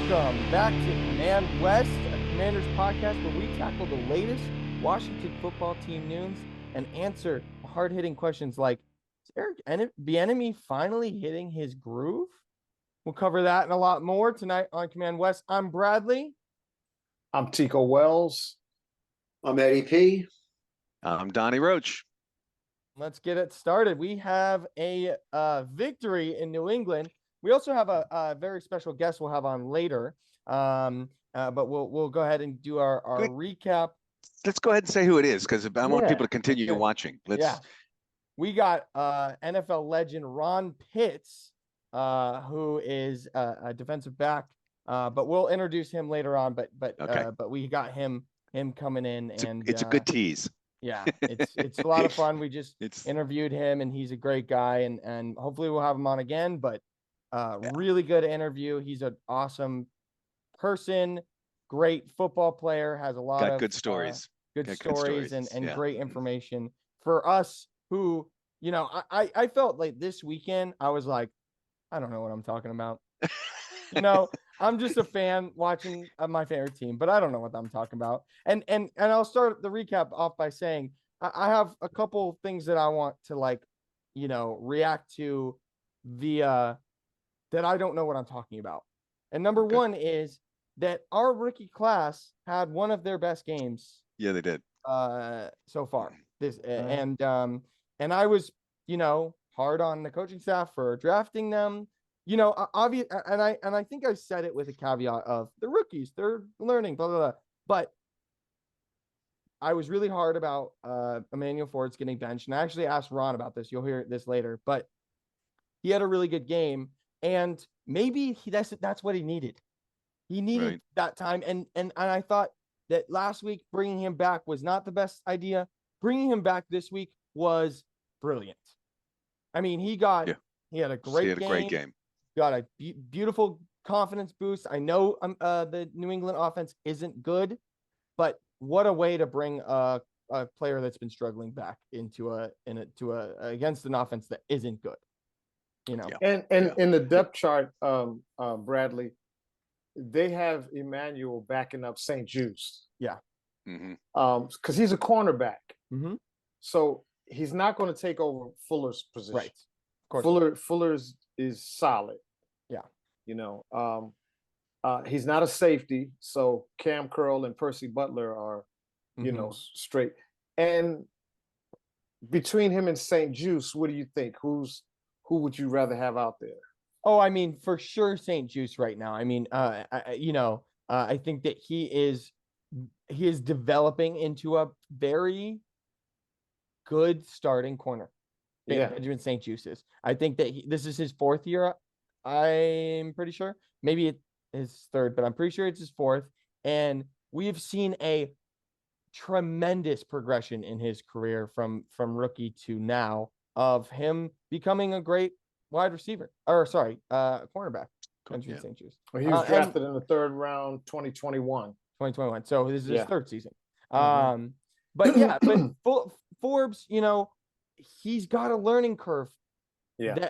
Welcome back to Command West, a Commanders podcast where we tackle the latest Washington football team news and answer hard-hitting questions like, is Eric Bieniemy finally hitting his groove? We'll cover that and a lot more tonight on Command West. I'm Bradley. I'm Tico Wells. I'm Eddie P. I'm Donnie Roach. Let's get it started. We have a victory in New England. We also have a very special guest we'll have on later, but we'll go ahead and do our recap. Let's go ahead and say who it is because I want people to continue watching. We got NFL legend Ron Pitts, who is a defensive back, but we'll introduce him later on. But we got him coming in, it's a good tease. Yeah, it's a lot of fun. We just interviewed him, and he's a great guy, and hopefully we'll have him on again. But really good interview. He's an awesome person, great football player, has a lot of good stories, and great information for us who, I felt like this weekend, I was like, I don't know what I'm talking about. I'm just a fan watching my favorite team, but I don't know what I'm talking about. And I'll start the recap off by saying I have a couple things that I want to react to that I don't know what I'm talking about. And number one is that our rookie class had one of their best games. Yeah, they did. So far. And I was, hard on the coaching staff for drafting them. Obvious, and I think I said it with a caveat of the rookies, they're learning, blah, blah, blah. But I was really hard about Emmanuel Ford's getting benched. And I actually asked Ron about this. You'll hear this later. But he had a really good game. And maybe that's what he needed. He needed that time. And I thought that last week bringing him back was not the best idea. Bringing him back this week was brilliant. I mean, he had a great game. Got a beautiful confidence boost. I know the New England offense isn't good, but what a way to bring a player that's been struggling back into against an offense that isn't good. And in the depth chart, Bradley, they have Emmanuel backing up St. Juice. Yeah. Because he's a cornerback. Mm-hmm. So he's not going to take over Fuller's position. Right. Of course. Fuller's is solid. Yeah. He's not a safety. So Cam Curl and Percy Butler are, straight. And between him and St. Juice, what do you think? Who would you rather have out there? Oh, I mean, for sure, St. Juice right now. I mean, I think that he is developing into a very good starting corner. Yeah, Benjamin St. Juice is. I think that this is his fourth year. I'm pretty sure. Maybe it is third, but I'm pretty sure it's his fourth. And we've seen a tremendous progression in his career from rookie to now of him becoming a great wide receiver. Cornerback. Benjamin St. Juice. Well, he was drafted in the third round, 2021. So this is his third season. But Forbes, he's got a learning curve. Yeah.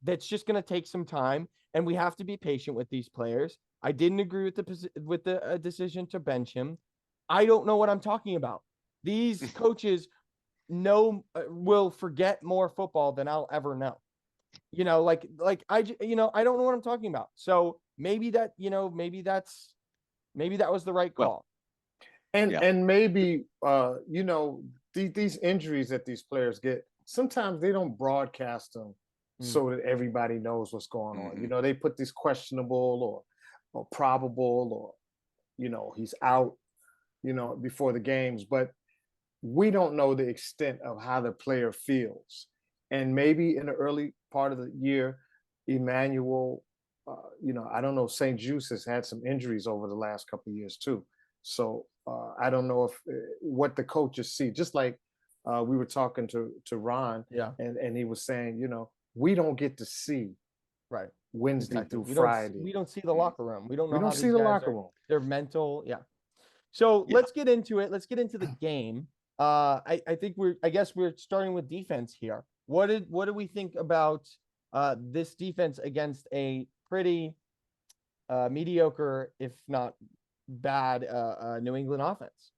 That's just going to take some time, and we have to be patient with these players. I didn't agree with the decision to bench him. I don't know what I'm talking about. These coaches will forget more football than I'll ever know. I don't know what I'm talking about. So maybe that was the right call. And maybe these injuries that these players get, sometimes they don't broadcast them so that everybody knows what's going on. They put these questionable or probable or he's out before the games, but we don't know the extent of how the player feels. And maybe in the early part of the year, Emmanuel, I don't know, St. Juice has had some injuries over the last couple of years too. So I don't know if what the coaches see, just like we were talking to Ron, and he was saying, we don't get to see Wednesday through Friday. We don't see the locker room. We don't know. We don't see the locker room. They're mental. Yeah. So let's get into it. Let's get into the game. I think we're starting with defense here. What do we think about this defense against a pretty mediocre, if not bad, New England offense.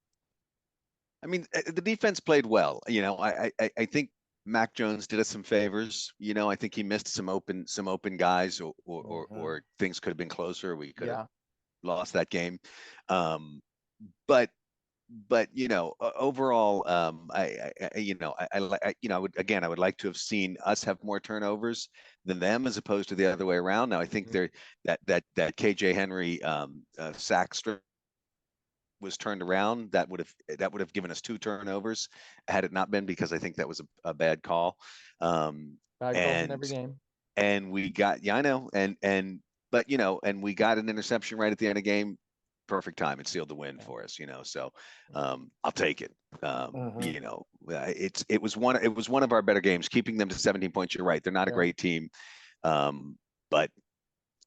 I mean, the defense played well. I think Mac Jones did us some favors. I think he missed some open guys, or things could have been closer. We could have lost that game. But overall, I would like to have seen us have more turnovers than them, as opposed to the other way around. Now I think that KJ Henry sack strip was turned around. That would have given us 2 turnovers had it not been, because I think that was a bad call. Bad calls in every game. And we got, I know, and we got an interception right at the end of the game. Perfect time. It sealed the win for us, so I'll take it. It was one of our better games, keeping them to 17 points. You're right. They're not a great team. But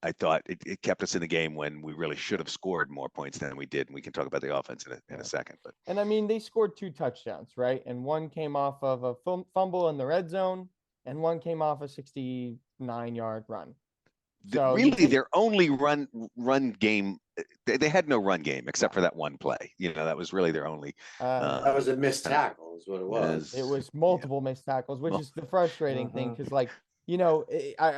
I thought it kept us in the game when we really should have scored more points than we did. And we can talk about the offense in a second. But and I mean, they scored 2 touchdowns, right? And one came off of a fumble in the red zone, and one came off a 69-yard run. So really, their only run game, they had no run game except for that one play. That was really their only. That was a missed tackle, is what it was. It was multiple missed tackles, which is the frustrating thing, because I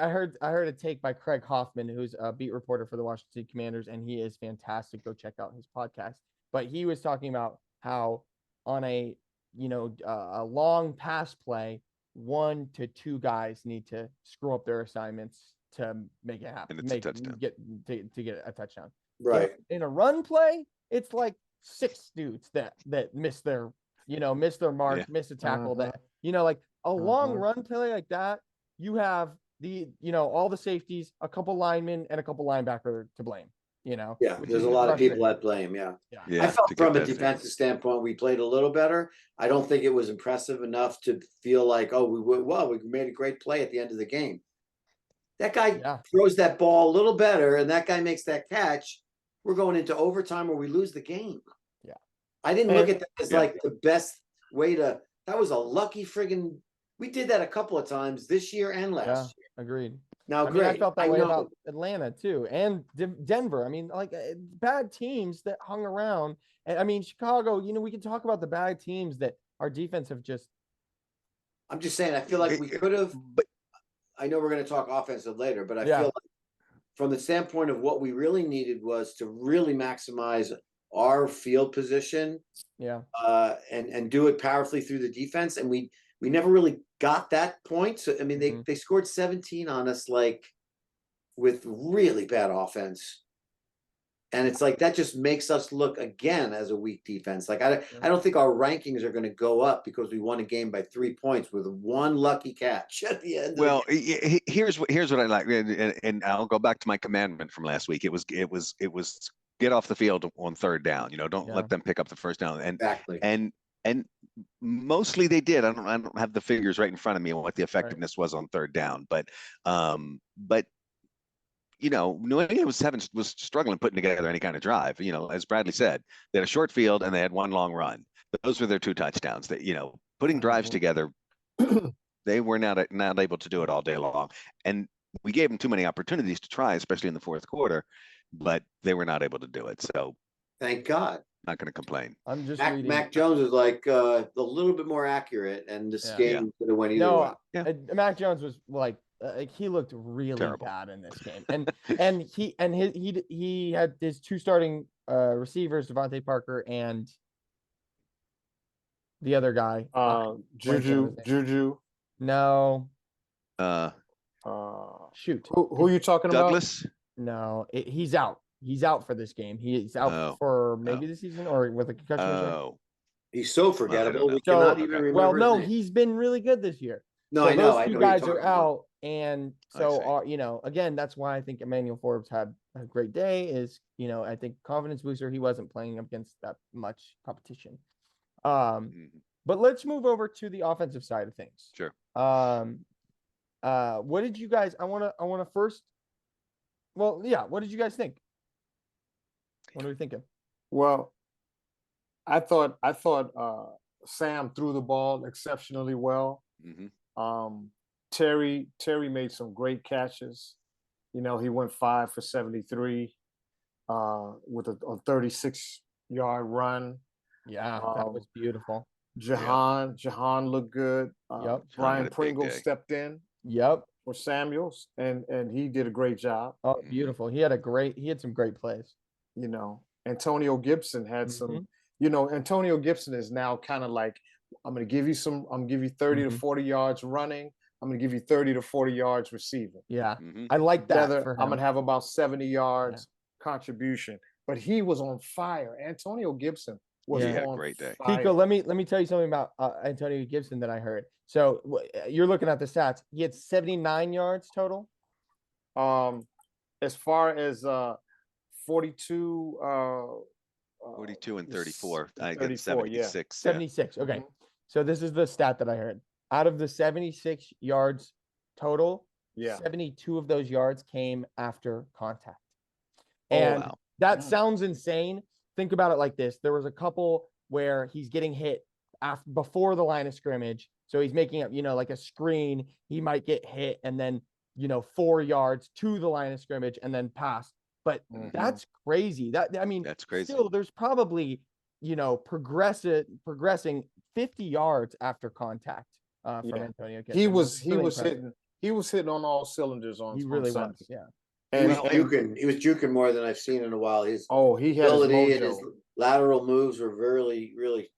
heard a take by Craig Hoffman, who's a beat reporter for the Washington Commanders, and he is fantastic. Go check out his podcast. But he was talking about how on a long pass play, 1 to 2 guys need to screw up their assignments to make it happen. And it's a touchdown. Get a touchdown. Right. In a run play, it's like 6 dudes that miss their mark, miss a tackle. That like a long run play like that, you have all the safeties, a couple linemen, and a couple linebacker to blame. There's a lot of people at blame. Yeah. I felt from a defensive standpoint, we played a little better. I don't think it was impressive enough to feel like, we made a great play at the end of the game. That guy throws that ball a little better, and that guy makes that catch. We're going into overtime where we lose the game. Yeah. I didn't look at that as like the best way to. That was a lucky friggin'. We did that a couple of times this year and last year. Agreed. Now, I felt that way about Atlanta too, and Denver. I mean, bad teams that hung around. And I mean, Chicago. We can talk about the bad teams that our defense have just. I'm just saying. I feel like we could have. I know we're going to talk offensive later, but I feel like from the standpoint of what we really needed was to really maximize our field position. Yeah. And do it powerfully through the defense, and we never really got that point. So I mean, they scored 17 on us, with really bad offense. And it's like that just makes us look again as a weak defense. I don't think our rankings are going to go up because we won a game by 3 points with one lucky catch at the end. Well, here's what I like, and I'll go back to my commandment from last week. It was get off the field on 3rd down. Don't let them pick up the 1st down. And exactly. And mostly they did. I don't have the figures right in front of me on what the effectiveness was on 3rd down, but New England was struggling putting together any kind of drive. As Bradley said, they had a short field and they had one long run. Those were their 2 touchdowns. That putting drives together, they were not able to do it all day long. And we gave them too many opportunities to try, especially in the 4th quarter, but they were not able to do it. So thank God. Not going to complain. I'm just Mac Jones is a little bit more accurate, and this game could have went either way. Yeah. Mac Jones was he looked really terrible. bad in this game, and he had his 2 starting receivers, Devontae Parker and the other guy, Juju. No. Shoot. Who are you talking Douglas? about? No, he's out. He's out for this game. He's out for maybe the season or with a concussion. He's so forgettable. We cannot even remember. Well, no, he's been really good this year. No, I know. Those 2 guys are out, and so again, that's why I think Emmanuel Forbes had a great day. Is I think confidence booster. He wasn't playing against that much competition. But let's move over to the offensive side of things. Sure. What did you guys? I want to first. Well, yeah. What did you guys think? What are we thinking? Well, I thought Sam threw the ball exceptionally well. Terry made some great catches. You know, he went 5 for 73 with a 36-yard run. Yeah, that was beautiful. Jahan looked good. Yep. Brian Pringle stepped in. Yep. For Samuels, and he did a great job. Oh, beautiful. He had some great plays. You know, Antonio Gibson had some, you know, Antonio Gibson is now kind of like, I'm going to give you 30 to 40 yards running. I'm going to give you 30 to 40 yards receiving. Yeah. I like that. I'm going to have about 70 yards contribution. But he was on fire. Antonio Gibson was on a great day. Kiko, let me tell you something about Antonio Gibson that I heard. So you're looking at the stats. He had 79 yards total. As far as 42 and 34. I get 76. 76. Okay. So this is the stat that I heard. Out of the 76 yards total, 72 of those yards came after contact. And that sounds insane. Think about it like this. There was a couple where he's getting hit before the line of scrimmage. So he's making up, like a screen. He might get hit and then, 4 yards to the line of scrimmage and then pass. But that's crazy. That's crazy. Still, there's probably, progressing 50 yards after contact from Antonio Gibson. He was hitting on all cylinders on. He really was. Yeah. And he was juking more than I've seen in a while. His he had ability and his lateral moves were really, really.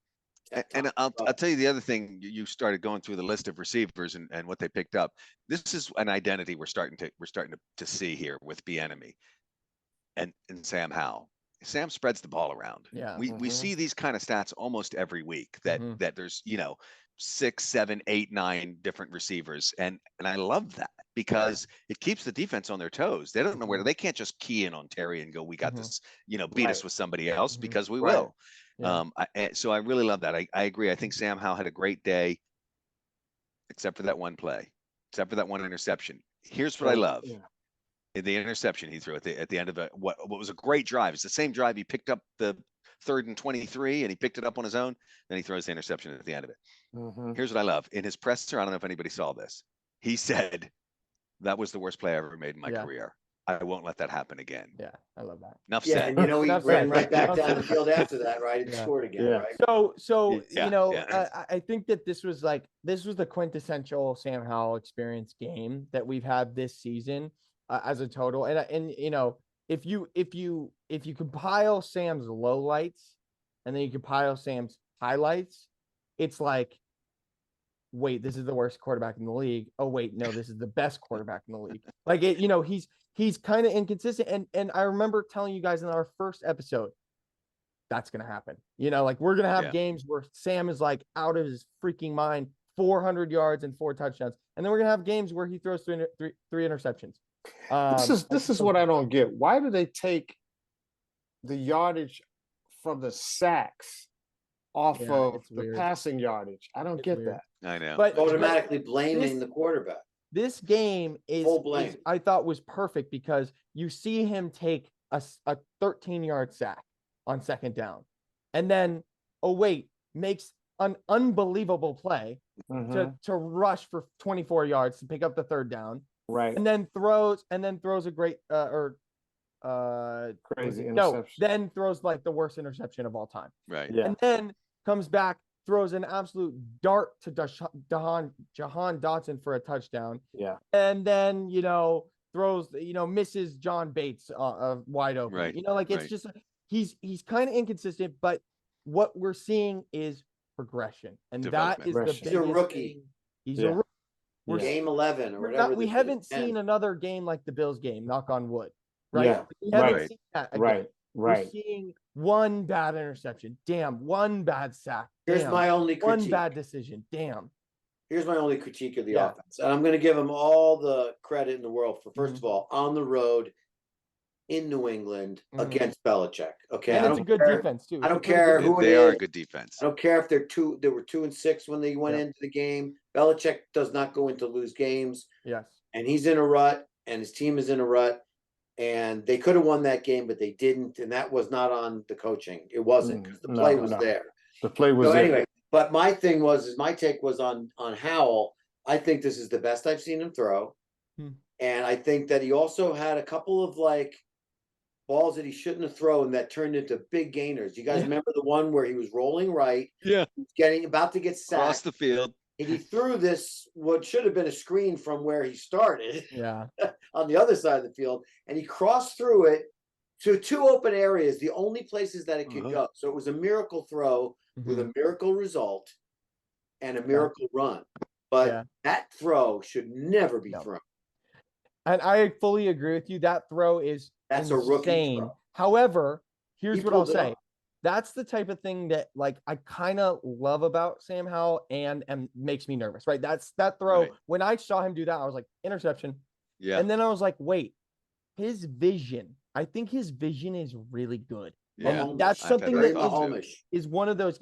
And I'll tell you the other thing. You started going through the list of receivers and what they picked up. This is an identity we're starting to see here with Bieniemy and Sam Howell. Sam spreads the ball around. Yeah, we see these kind of stats almost every week. That there's 6, 7, 8, 9 different receivers, and I love that because it keeps the defense on their toes. They don't know where they can't just key in on Terry and go, we got this, beat us with somebody else because we will. Yeah. So I really love that. I agree. I think Sam Howell had a great day, except for that one play, except for that one interception. Here's what I love. Yeah. The interception he threw at the end of what was a great drive. It's the same drive. He picked up the 3rd and 23 and he picked it up on his own. Then he throws the interception at the end of it. Here's what I love. In his presser, I don't know if anybody saw this. He said, that was the worst play I ever made in my career. I won't let that happen again. Yeah, I love that. Enough said. And he ran right back down the field after that, right? And scored again, right? So I think that this was the quintessential Sam Howell experience game that we've had this season as a total. And if you compile Sam's lowlights and then you compile Sam's highlights, it's like, wait, this is the worst quarterback in the league. Oh wait, no, this is the best quarterback in the league. Like he's kind of inconsistent. And I remember telling you guys in our first episode, that's gonna happen. We're gonna have games where Sam is like out of his freaking mind, 400 yards and 4 touchdowns, and then we're gonna have games where he throws three interceptions. This is what I don't get. Why do they take the yardage from the sacks off of the passing yardage? I don't get that. I know. But automatically blaming the quarterback. This game is I thought was perfect because you see him take a 13-yard sack on 2nd down, and then makes an unbelievable play to rush for 24 yards to pick up the 3rd down. Right. And then throws a great crazy interception. No, then throws like the worst interception of all time. Right. Yeah. And then comes back, throws an absolute dart to Jahan Dotson for a touchdown. Yeah. And then, throws, misses John Bates wide open. Right. It's just he's kind of inconsistent, but what we're seeing is progression. And that is the biggest He's a rookie. He's a rookie. Game 11 or whatever. We haven't seen another game like the Bills game, knock on wood. Right? Yeah. We haven't seen that again. Right. We're seeing one bad interception. Damn. One bad sack. Damn. Here's my only critique. One bad decision. Damn. Here's my only critique of the offense. And I'm going to give them all the credit in the world for, first of all, on the road in New England against Belichick. Okay. And it's a good defense, too. I don't care who it is. They are a good defense. I don't care if they were 2-6 when they went into the game. Belichick does not go into lose games. Yes. And he's in a rut, and his team is in a rut. And they could have won that game, but they didn't. And that was not on the coaching. It wasn't, because the play was there. The play was there. Anyway, but my take was on Howell. I think this is the best I've seen him throw. And I think that he also had a couple of like balls that he shouldn't have thrown that turned into big gainers. You guys remember the one where he was rolling right, getting about to get sacked across the field, and he threw this what should have been a screen from where he started, on the other side of the field, and he crossed through it to two open areas, the only places that it could go. So it was a miracle throw with a miracle result and a miracle run. But that throw should never be thrown. And I fully agree with you. That throw is That's insane. a rookie throw. However, here's what I'll say. Off. That's the type of thing that like I kind of love about Sam Howell and makes me nervous, right? That's that throw. Right. When I saw him do that, I was like, interception. Yeah. And then I was like, wait, his vision. I think his vision is really good. Yeah. And that's something that is one of those,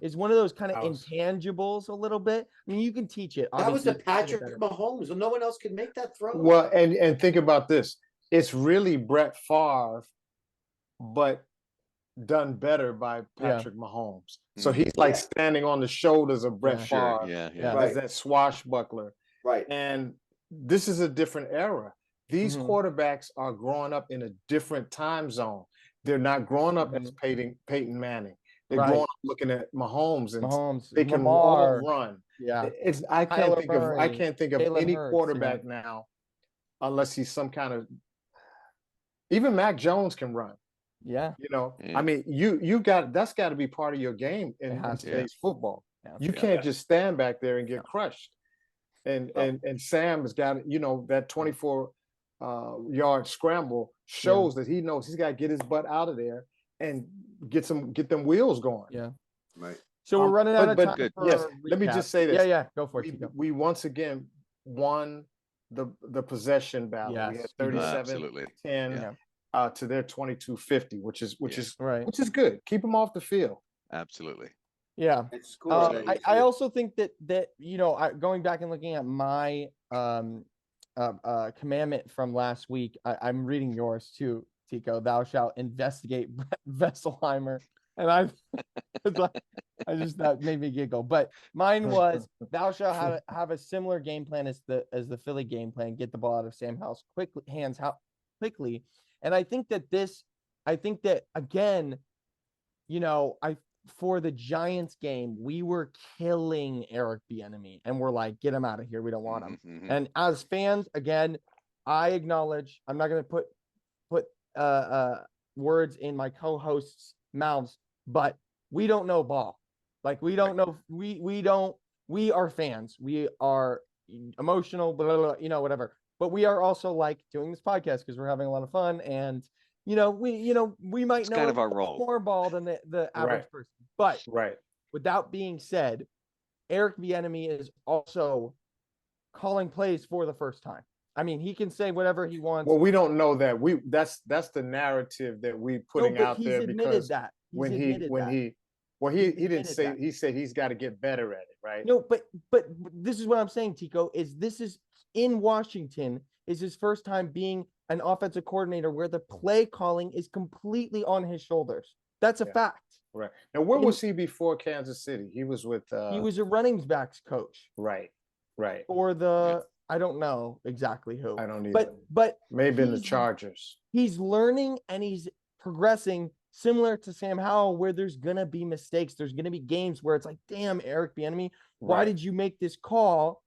is one of those kind of intangibles a little bit. I mean, you can teach it. That was the Patrick Mahomes. Well, no one else could make that throw. Well, and think about this. It's really Brett Favre, but done better by Patrick Mahomes. So he's like standing on the shoulders of Brett Favre as that swashbuckler. Right. And this is a different era. These quarterbacks are growing up in a different time zone. They're not growing up as Peyton Manning. They're growing up looking at Mahomes and they can all run. Yeah. I can't think of any quarterback now, unless he's some kind of, even Mac Jones can run. Yeah. You know, I mean, that's got to be part of your game in today's football. Yeah. You can't just stand back there and get crushed. And Sam has got, you know, that 24-yard scramble shows that he knows he's got to get his butt out of there and get them wheels going. Yeah. Right. So we're running out of time. Good. Yes. Let me just say this. Yeah. Go for it. We once again won the possession battle. We had 37-10 to their 22-50, which is good. Keep them off the field. Absolutely. Yeah. I also think that you know, going back and looking at my commandment from last week, I'm reading yours too, Tico. Thou shalt investigate Vesselheimer, and that made me giggle. But mine was, thou shalt have a similar game plan as the Philly game plan. Get the ball out of Sam Howell's quickly. And I think that again, you know, for the Giants game, we were killing Eric Bieniemy, and we're like, get him out of here. We don't want him. And as fans, again, I acknowledge I'm not going to put words in my co-hosts' mouths, but we don't know ball. Like, we don't know. We are fans. We are emotional, blah, blah, blah, you know, whatever. But we are also like doing this podcast because we're having a lot of fun, and we might know kind of our role. More ball than the average person. But with that being said, Eric Bieniemy is also calling plays for the first time. I mean, he can say whatever he wants. Well, we don't know that. That's the narrative that we're putting out there, because he didn't say that. He said he's got to get better at it, right? No, but this is what I'm saying, Tico, this is in Washington, is his first time being an offensive coordinator where the play calling is completely on his shoulders. That's a fact. Right. Now, where was he before Kansas City? He was with he was a running backs coach. Right. For the I don't know exactly who. I don't either. But maybe in the Chargers. He's learning and he's progressing, similar to Sam Howell, where there's gonna be mistakes. There's gonna be games where it's like, damn, Eric Bieniemy, why did you make this call?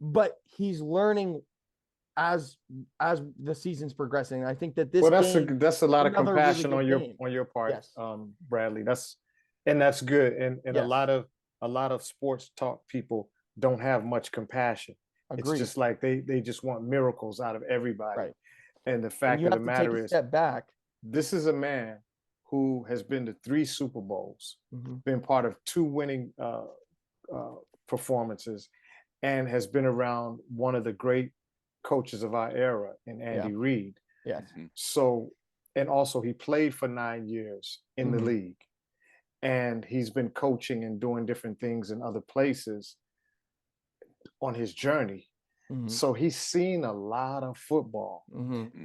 But he's learning as the season's progressing. I think that this that's a lot of compassion really on your part, Bradley. That's good. And a lot of sports talk people don't have much compassion. Agreed. It's just like they just want miracles out of everybody. Right. And the fact of the matter is, step back. This is a man who has been to 3 Super Bowls, been part of 2 winning performances, and has been around one of the great coaches of our era in Andy Reid. Yes. So, and also he played for 9 years in the league, and he's been coaching and doing different things in other places on his journey. So he's seen a lot of football,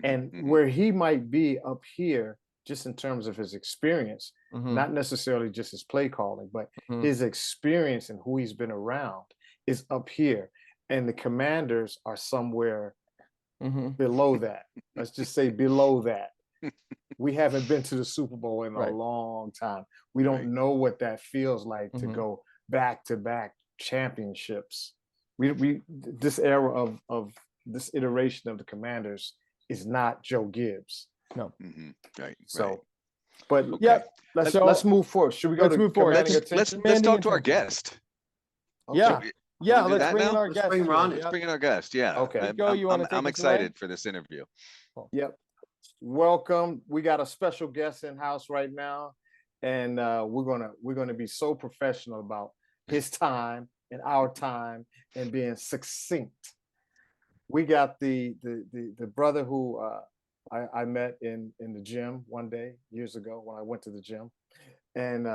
and where he might be up here, just in terms of his experience, not necessarily just his play calling, but his experience and who he's been around is up here. And the Commanders are somewhere below that. Let's just say below that. We haven't been to the Super Bowl in a long time. We don't know what that feels like to go back-to-back championships. This era of this iteration of the Commanders is not Joe Gibbs. No. Right. So, but yeah, let's move forward. Should we go to commanding attention? Let's talk to our guest. Okay. Yeah, let's bring in our guest. Bring Ron. Let's bring in our guest. Yeah. Okay. I'm excited for this interview. Cool. Yep. Welcome. We got a special guest in house right now, and we're gonna be so professional about his time and our time and being succinct. We got the brother who I met in the gym one day years ago when I went to the gym, and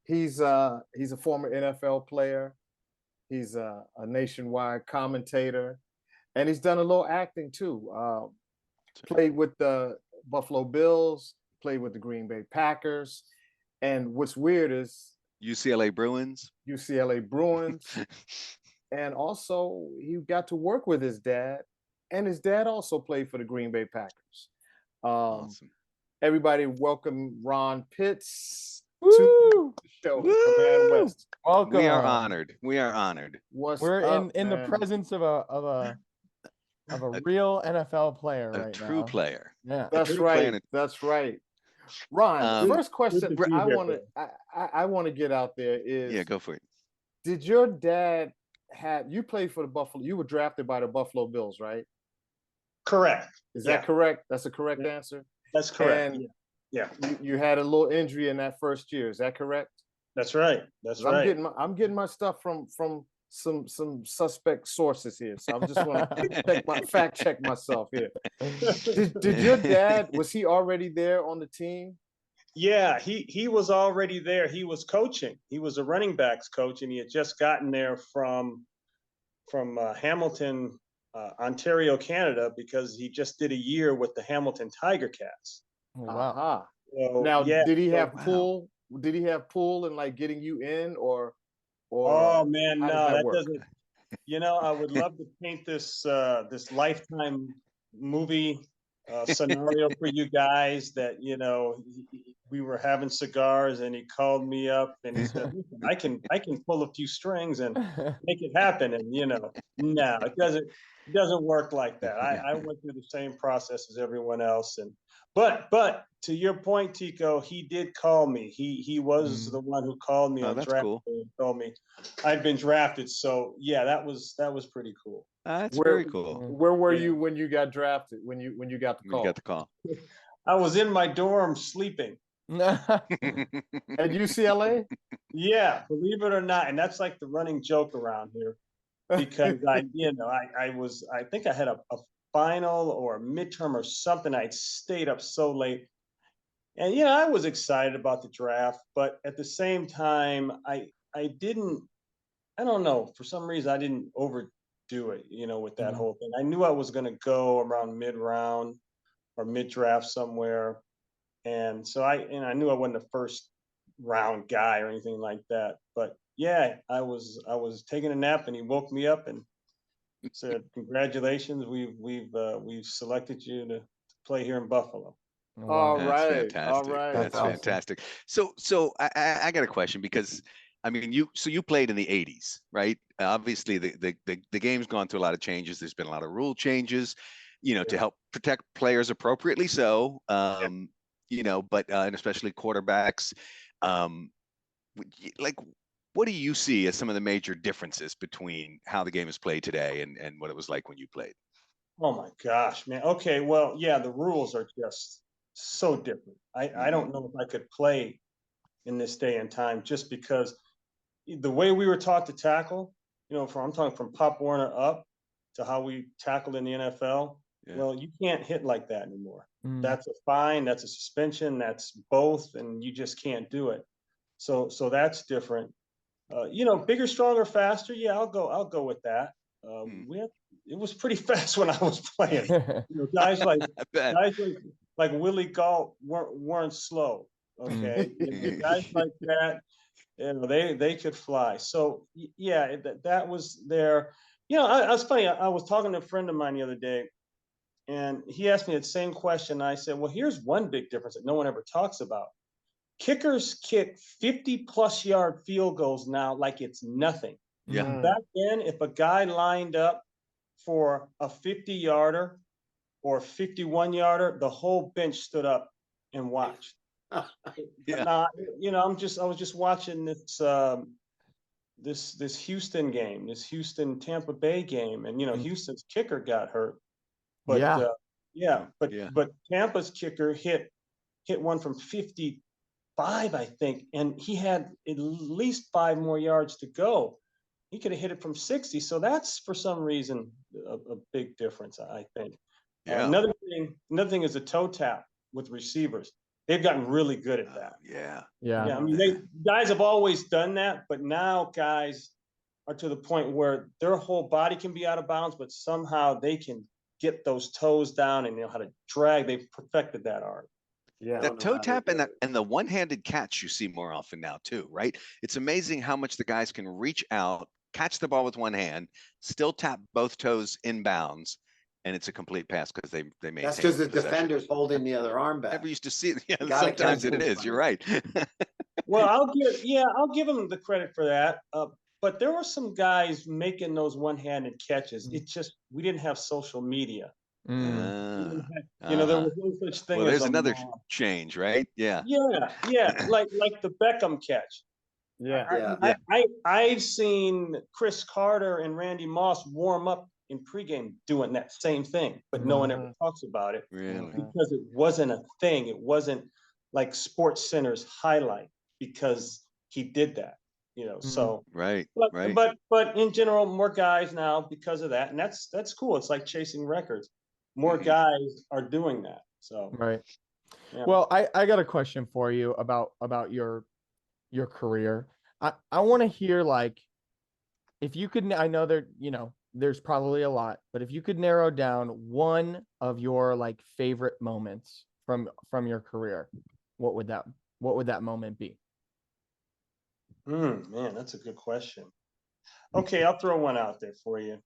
he's a former NFL player. He's a nationwide commentator, and he's done a little acting too. Played with the Buffalo Bills, played with the Green Bay Packers, and what's weird is UCLA Bruins, and also he got to work with his dad, and his dad also played for the Green Bay Packers. Awesome. Everybody, welcome Ron Pitts Woo! to the show, Command West. Welcome. We are honored. We're in the presence of a real NFL player A right true now. player. Yeah. That's right. That's right. Ron, first question I want to get out there is, go for it. Did your dad you played for the Buffalo? You were drafted by the Buffalo Bills, right? Correct. Is that correct? That's a correct answer. That's correct. And yeah. You had a little injury in that first year. Is that correct? That's right. That's right. I'm getting my stuff from some suspect sources here, so I just want to fact check myself here. Did your dad, was he already there on the team? Yeah, he was already there. He was coaching. He was a running backs coach, and he had just gotten there from Hamilton, Ontario, Canada, because he just did a year with the Hamilton Tiger Cats. Oh, wow. So, now, did he have pool? Did he have pool and like getting you in, or? Oh man, no, that doesn't. I would love to paint this this Lifetime movie scenario for you guys. That we were having cigars and he called me up and he said, "Listen, I can pull a few strings and make it happen." And no, it doesn't work like that. I went through the same process as everyone else, and but to your point, Tico, he did call me. He was the one who called me on draft day and told me I'd been drafted. So yeah, that was pretty cool. That's very cool. Where were you when you got drafted? When you got the call? You got the call. I was in my dorm sleeping. At UCLA? Yeah, believe it or not, and that's like the running joke around here, because I think I had a final or a midterm or something. I stayed up so late, and I was excited about the draft, but at the same time, I don't know, for some reason I didn't overdo it, with that whole thing. I knew I was going to go around mid-round or mid-draft somewhere. And so I knew I wasn't a first round guy or anything like that. But yeah, I was taking a nap and he woke me up and said, "Congratulations, we've selected you to play here in Buffalo." All That's right. fantastic. All right. That's awesome. fantastic. So I got a question, because I mean you played in the 80s, right? Obviously the game's gone through a lot of changes. There's been a lot of rule changes, to help protect players appropriately. So but and especially quarterbacks, like, what do you see as some of the major differences between how the game is played today and what it was like when you played? Oh my gosh, man. Okay, well, yeah, the rules are just so different. I don't know if I could play in this day and time, just because the way we were taught to tackle, I'm talking from Pop Warner up to how we tackled in the NFL. Yeah. Well, you can't hit like that anymore. That's a fine, that's a suspension, that's both, and you just can't do it. So that's different. Bigger, stronger, faster. Yeah, I'll go with that. It was pretty fast when I was playing. Guys like Willie Gault weren't slow. Okay, guys like that, they could fly. So yeah, that was there. I was funny. I was talking to a friend of mine the other day, and he asked me the same question. And I said, well, here's one big difference that no one ever talks about. Kickers kick 50-plus yard field goals now like it's nothing. Yeah. Back then, if a guy lined up for a 50-yarder or a 51-yarder, the whole bench stood up and watched. Yeah. Now, I was just watching this Houston game, this Houston Tampa Bay game, and Houston's kicker got hurt. But but Tampa's kicker hit one from 55, I think, and he had at least 5 more yards to go. He could have hit it from 60. So that's, for some reason, a big difference, I think. Yeah. Another thing is the toe tap with receivers. They've gotten really good at that. Yeah. I mean, guys have always done that, but now guys are to the point where their whole body can be out of bounds, but somehow they can get those toes down and know how to drag. They've perfected that art. Yeah. That toe tap and the one-handed catch you see more often now too, right? It's amazing how much the guys can reach out, catch the ball with one hand, still tap both toes in bounds, and it's a complete pass because they maintain. That's because the possession. defender's holding the other arm back. Never used to see it. Yeah, Gotta sometimes catch it it. is. You're right. Well, I'll give them the credit for that. But there were some guys making those one-handed catches. It just, we didn't have social media. There was no such thing. Well, as there's another mob. change, right? Yeah. Like the Beckham catch. I've seen Chris Carter and Randy Moss warm up in pregame doing that same thing, but no one ever talks about it. Really? Because it wasn't a thing. It wasn't like Sports Center's highlight because he did that, so. Right. But in general, more guys now because of that. And that's cool. It's like chasing records. More guys are doing that. So. Right. Yeah. Well, I got a question for you about your career. I want to hear, like, if you could, I know there's probably a lot, but if you could narrow down one of your like favorite moments from your career, what would that moment be? Man, that's a good question. Okay, I'll throw one out there for you.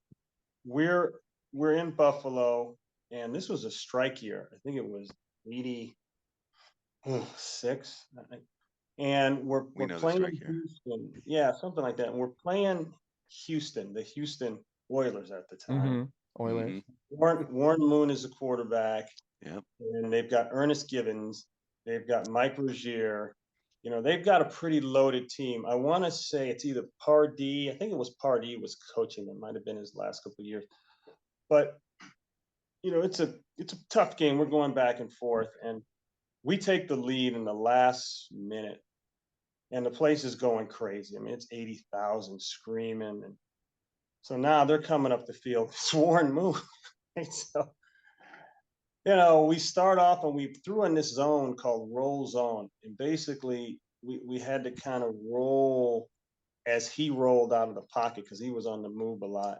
We're in Buffalo, and this was a strike year. I think it was 86. And we're playing Houston. Yeah, something like that. And we're playing Houston, the Houston Oilers at the time. Oilers. Warren Moon is the quarterback. Yep. And they've got Ernest Givens. They've got Mike Rozier. They've got a pretty loaded team. I want to say it's either Pardee. I think it was Pardee was coaching. It might have been his last couple of years. But, it's a tough game. We're going back and forth. And we take the lead in the last minute. And the place is going crazy. I mean, it's 80,000 screaming. And so now they're coming up the field. It's Warren Moon. So, we start off and we threw in this zone called roll zone. And basically, we had to kind of roll as he rolled out of the pocket because he was on the move a lot.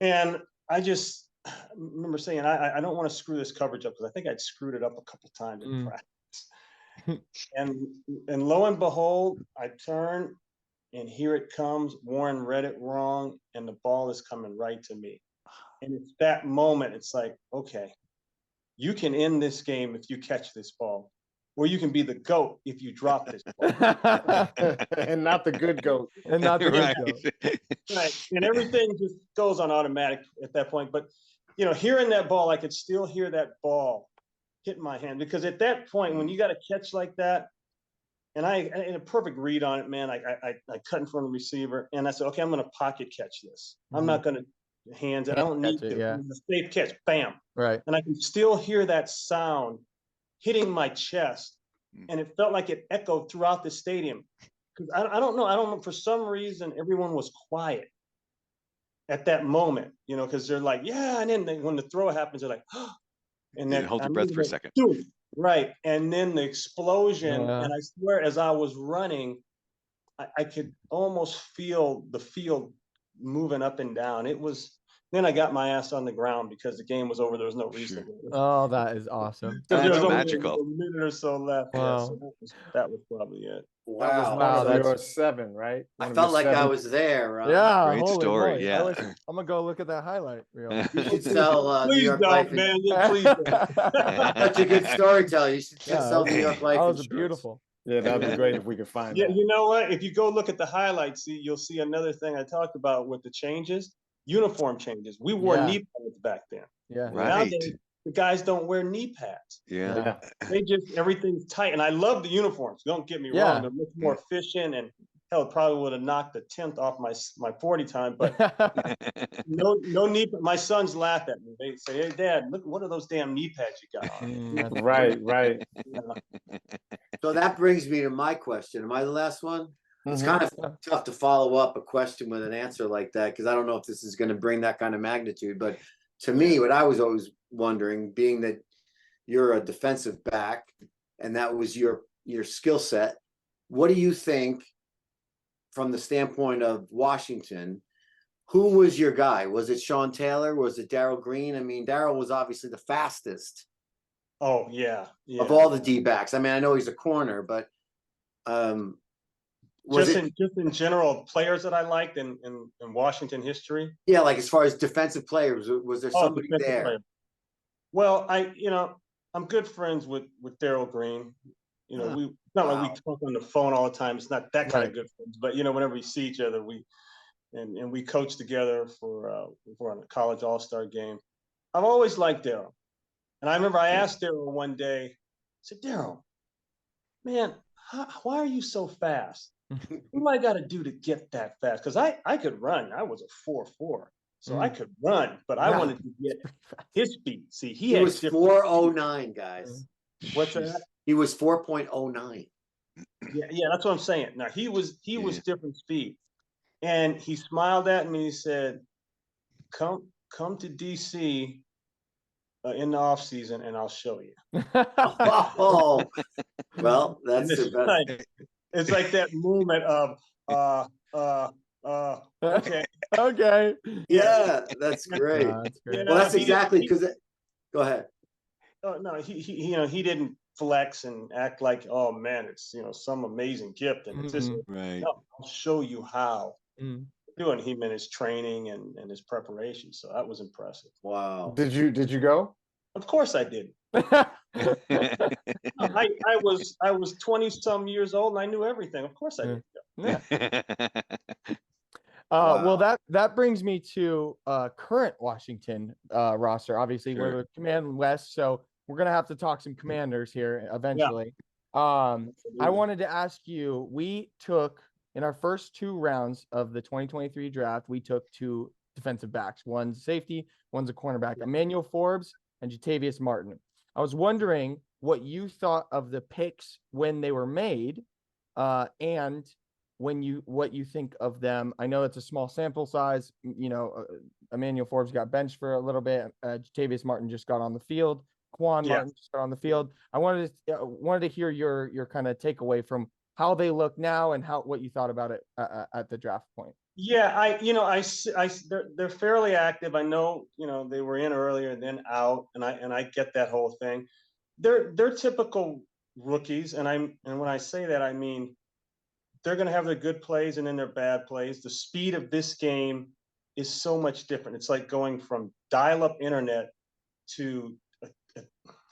And I just remember saying, I don't want to screw this coverage up because I think I'd screwed it up a couple times in practice. And lo and behold, I turn and here it comes. Warren read it wrong, and the ball is coming right to me. And it's that moment, it's like, okay, you can end this game if you catch this ball, or you can be the GOAT if you drop this ball. And not the good GOAT. And not the Right. good goat. Right. And everything just goes on automatic at that point. But, hearing that ball, I could still hear that ball hit my hand, because at that point, when you got a catch like that, and I in a perfect read on it, man, I cut in front of the receiver, and I said, okay, I'm going to pocket catch this. I'm not going to hands it. I don't need to. Yeah. It's a safe catch. Bam. Right. And I can still hear that sound hitting my chest, and it felt like it echoed throughout the stadium. Because I don't know. For some reason, everyone was quiet at that moment, because they're like, yeah. And then when the throw happens, they're like, oh. And then hold your breath for a second. Dude, right. And then the explosion, and I swear, as I was running, I could almost feel the field moving up and down. Then I got my ass on the ground because the game was over. There was no reason. Oh, that is awesome. That's There was only magical. a minute or so left. Wow. Yeah, so that was probably it. Wow. One of that's- your 7, right? I One of felt your like I 7. was there. Yeah, Great holy story, moly. yeah. I'm gonna go look at that highlight reel. You should sell New Please York don't, Life. man. Please don't. Such a good storyteller. You should Yeah, sell New York Life that was insurance. beautiful. Yeah, that'd be great if we could find Yeah, that. you know what? If you go look at the highlights, you'll see another thing I talked about with the changes, uniform changes. We wore Yeah. knee pads back then. Yeah. Right. Nowadays, the guys don't wear knee pads. Yeah. They just, everything's tight. And I love the uniforms. Don't get me Yeah. wrong. They're much more efficient, and hell, probably would have knocked the 10th off my 40 time, but no knee. My sons laugh at me. They say, "Hey, Dad, look, what are those damn knee pads you got on?" Right. So that brings me to my question. Am I the last one? It's Mhm. kind of tough to follow up a question with an answer like that because I don't know if this is going to bring that kind of magnitude. But to me, what I was always wondering, being that you're a defensive back and that was your skill set, what do you think from the standpoint of Washington? Who was your guy? Was it Sean Taylor? Was it Darrell Green? I mean, Darrell was obviously the fastest Oh yeah. of all the D-backs. I mean, I know he's a corner, but was just in general, players that I liked in Washington history. Yeah, like as far as defensive players, was there somebody defensive there? player. Well, I'm good friends with Darrell Green. You know, we not like we talk on the phone all the time. It's not that kind of good friends, but whenever we see each other, we coach together for on a college all-star game. I've always liked Darrell. And I remember I asked Darrell one day, I said, "Darrell, man, why are you so fast? What do I got to do to get that fast? Because I could run. I was a 4.4, so I could run, but I wanted to get his speed. See, he was 4.09, guys. What's that? He was 4.09. Yeah, that's what I'm saying. Now he was different speed, and he smiled at me. He said, "Come to DC in the off season, and I'll show you." Oh, well, that's the best. It's like that moment of okay. Okay. Yeah, that's great. That's great. Well, that's exactly because. Go ahead. Oh no, he didn't flex and act like, oh man, it's some amazing gift and it's this. Right. No, I'll show you how. Mm. Doing him in his training and his preparation, so that was impressive. Wow. Did you go? Of course I did. I was 20 some years old and I knew everything. Of course I did. Yeah. Wow. Well, that brings me to current Washington roster. Obviously, we're the Command West, so we're gonna have to talk some Commanders here eventually. I wanted to ask you, we took in our first 2 rounds of the 2023 draft, we took 2 defensive backs. One's safety, one's a cornerback, Emmanuel Forbes and Jatavius Martin. I was wondering what you thought of the picks when they were made, and what you think of them. I know it's a small sample size. Emmanuel Forbes got benched for a little bit. Jatavius Martin just got on the field. Quan Martin just got on the field. I wanted to hear your kind of takeaway from how they look now and what you thought about it at the draft point. Yeah, they're fairly active. I know, they were in earlier and then out, and I get that whole thing. They're typical rookies, and when I say that, I mean they're going to have their good plays and then their bad plays. The speed of this game is so much different. It's like going from dial-up internet to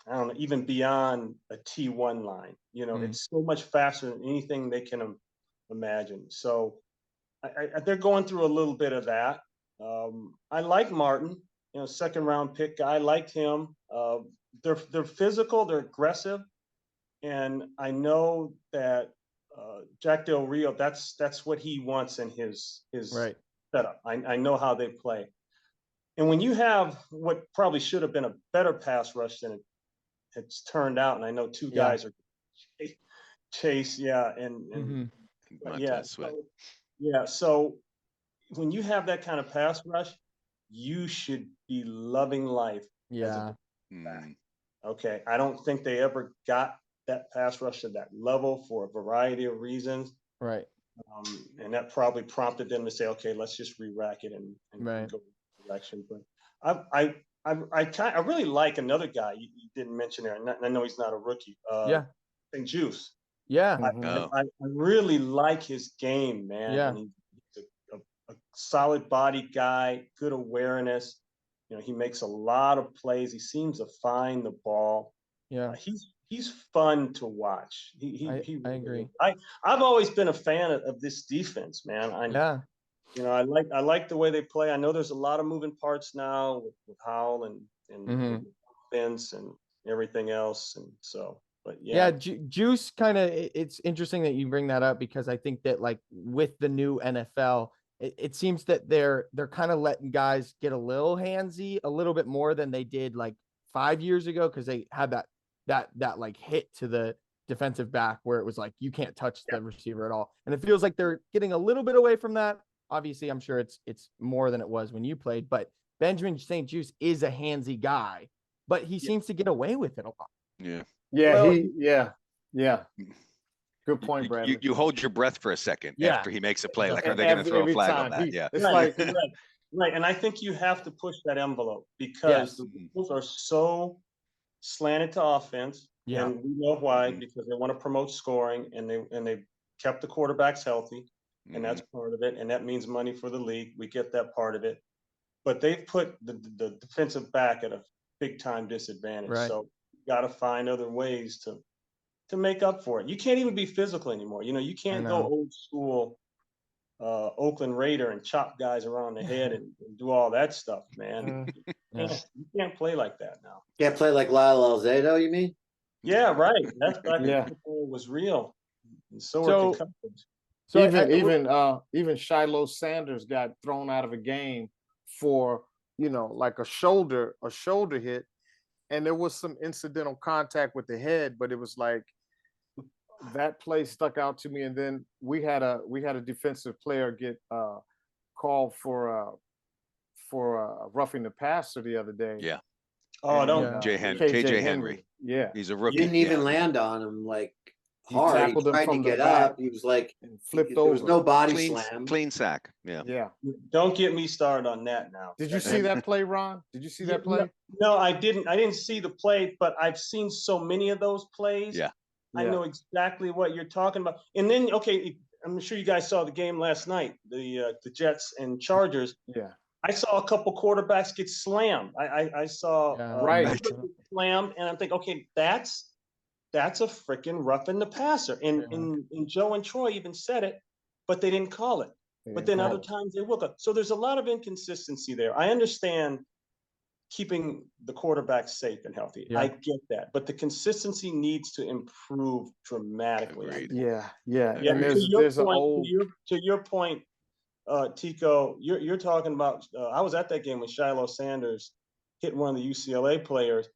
I don't know, even beyond a T1 line. It's so much faster than anything they can imagine. So they're going through a little bit of that. I like Martin, second round pick guy. I liked him. They're physical, they're aggressive, and I know that Jack Del Rio, that's what he wants in his Right. setup. I know how they play. And when you have what probably should have been a better pass rush than it's turned out, and I know 2 guys are Chase, and Montez Sweat. So when you have that kind of pass rush, you should be loving life. Yeah. Okay, I don't think they ever got that pass rush to that level for a variety of reasons. Right. And that probably prompted them to say, okay, let's just re-rack it and go in the direction. But I really like another guy you didn't mention there, and I know he's not a rookie. St. Juice. Yeah. I really like his game, man. Yeah. And he's a solid body guy, good awareness. You know, he makes a lot of plays. He seems to find the ball. Yeah. He's fun to watch. I agree. I've always been a fan of this defense, man. Yeah. You know, I like the way they play. I know there's a lot of moving parts now with Howell and Vince and everything else, and so. But yeah, Juice kind of, it's interesting that you bring that up, because I think that, like, with the new NFL, it seems that they're kind of letting guys get a little handsy a little bit more than they did like 5 years ago, because they had that like hit to the defensive back where it was like you can't touch the receiver at all, and it feels like they're getting a little bit away from that. Obviously, I'm sure it's more than it was when you played, but Benjamin St. Juice is a handsy guy, but he seems to get away with it a lot. Yeah. Yeah, Well, Good point, Bradley. You hold your breath for a second after he makes a play. Like, are they going to throw a flag on that? It's like right. And I think you have to push that envelope, because the rules are so slanted to offense. Yeah. And we know why, because they want to promote scoring, and they kept the quarterbacks healthy, and that's part of it. And that means money for the league. We get that part of it. But they've put the defensive back at a big time disadvantage. Right. So you got to find other ways to make up for it. You can't even be physical anymore. You know, you can't go old school Oakland Raider and chop guys around the head and do all that stuff, man. You can't play like that now. Can't play like Lyle Alzado, you mean? Yeah, right. That's back when football was real. And so were concussions. So even Shiloh Sanders got thrown out of a game for, like a shoulder hit, and there was some incidental contact with the head, but it was like that play stuck out to me. And then we had a defensive player get called for roughing the passer the other day. Yeah. Oh, KJ Henry. Yeah, he's a rookie. He didn't even land on him like hard. He tried to get up. He was like flipped over. There was no body slam. Clean sack. Yeah. Yeah. Don't get me started on that now. Did you see that play, Ron? Did you see that play? No, I didn't. I didn't see the play, but I've seen so many of those plays. Yeah. I know exactly what you're talking about. And then, I'm sure you guys saw the game last night, the Jets and Chargers. Yeah. I saw a couple quarterbacks get slammed. I saw slammed, and I'm thinking, okay, that's a freaking roughing the passer. And Joe and Troy even said it, but they didn't call it. But then other times they will. So there's a lot of inconsistency there. I understand keeping the quarterback safe and healthy. I get that, but the consistency needs to improve dramatically. Yeah. And to your point, Tico, you're talking about. I was at that game when Shiloh Sanders hit one of the UCLA players.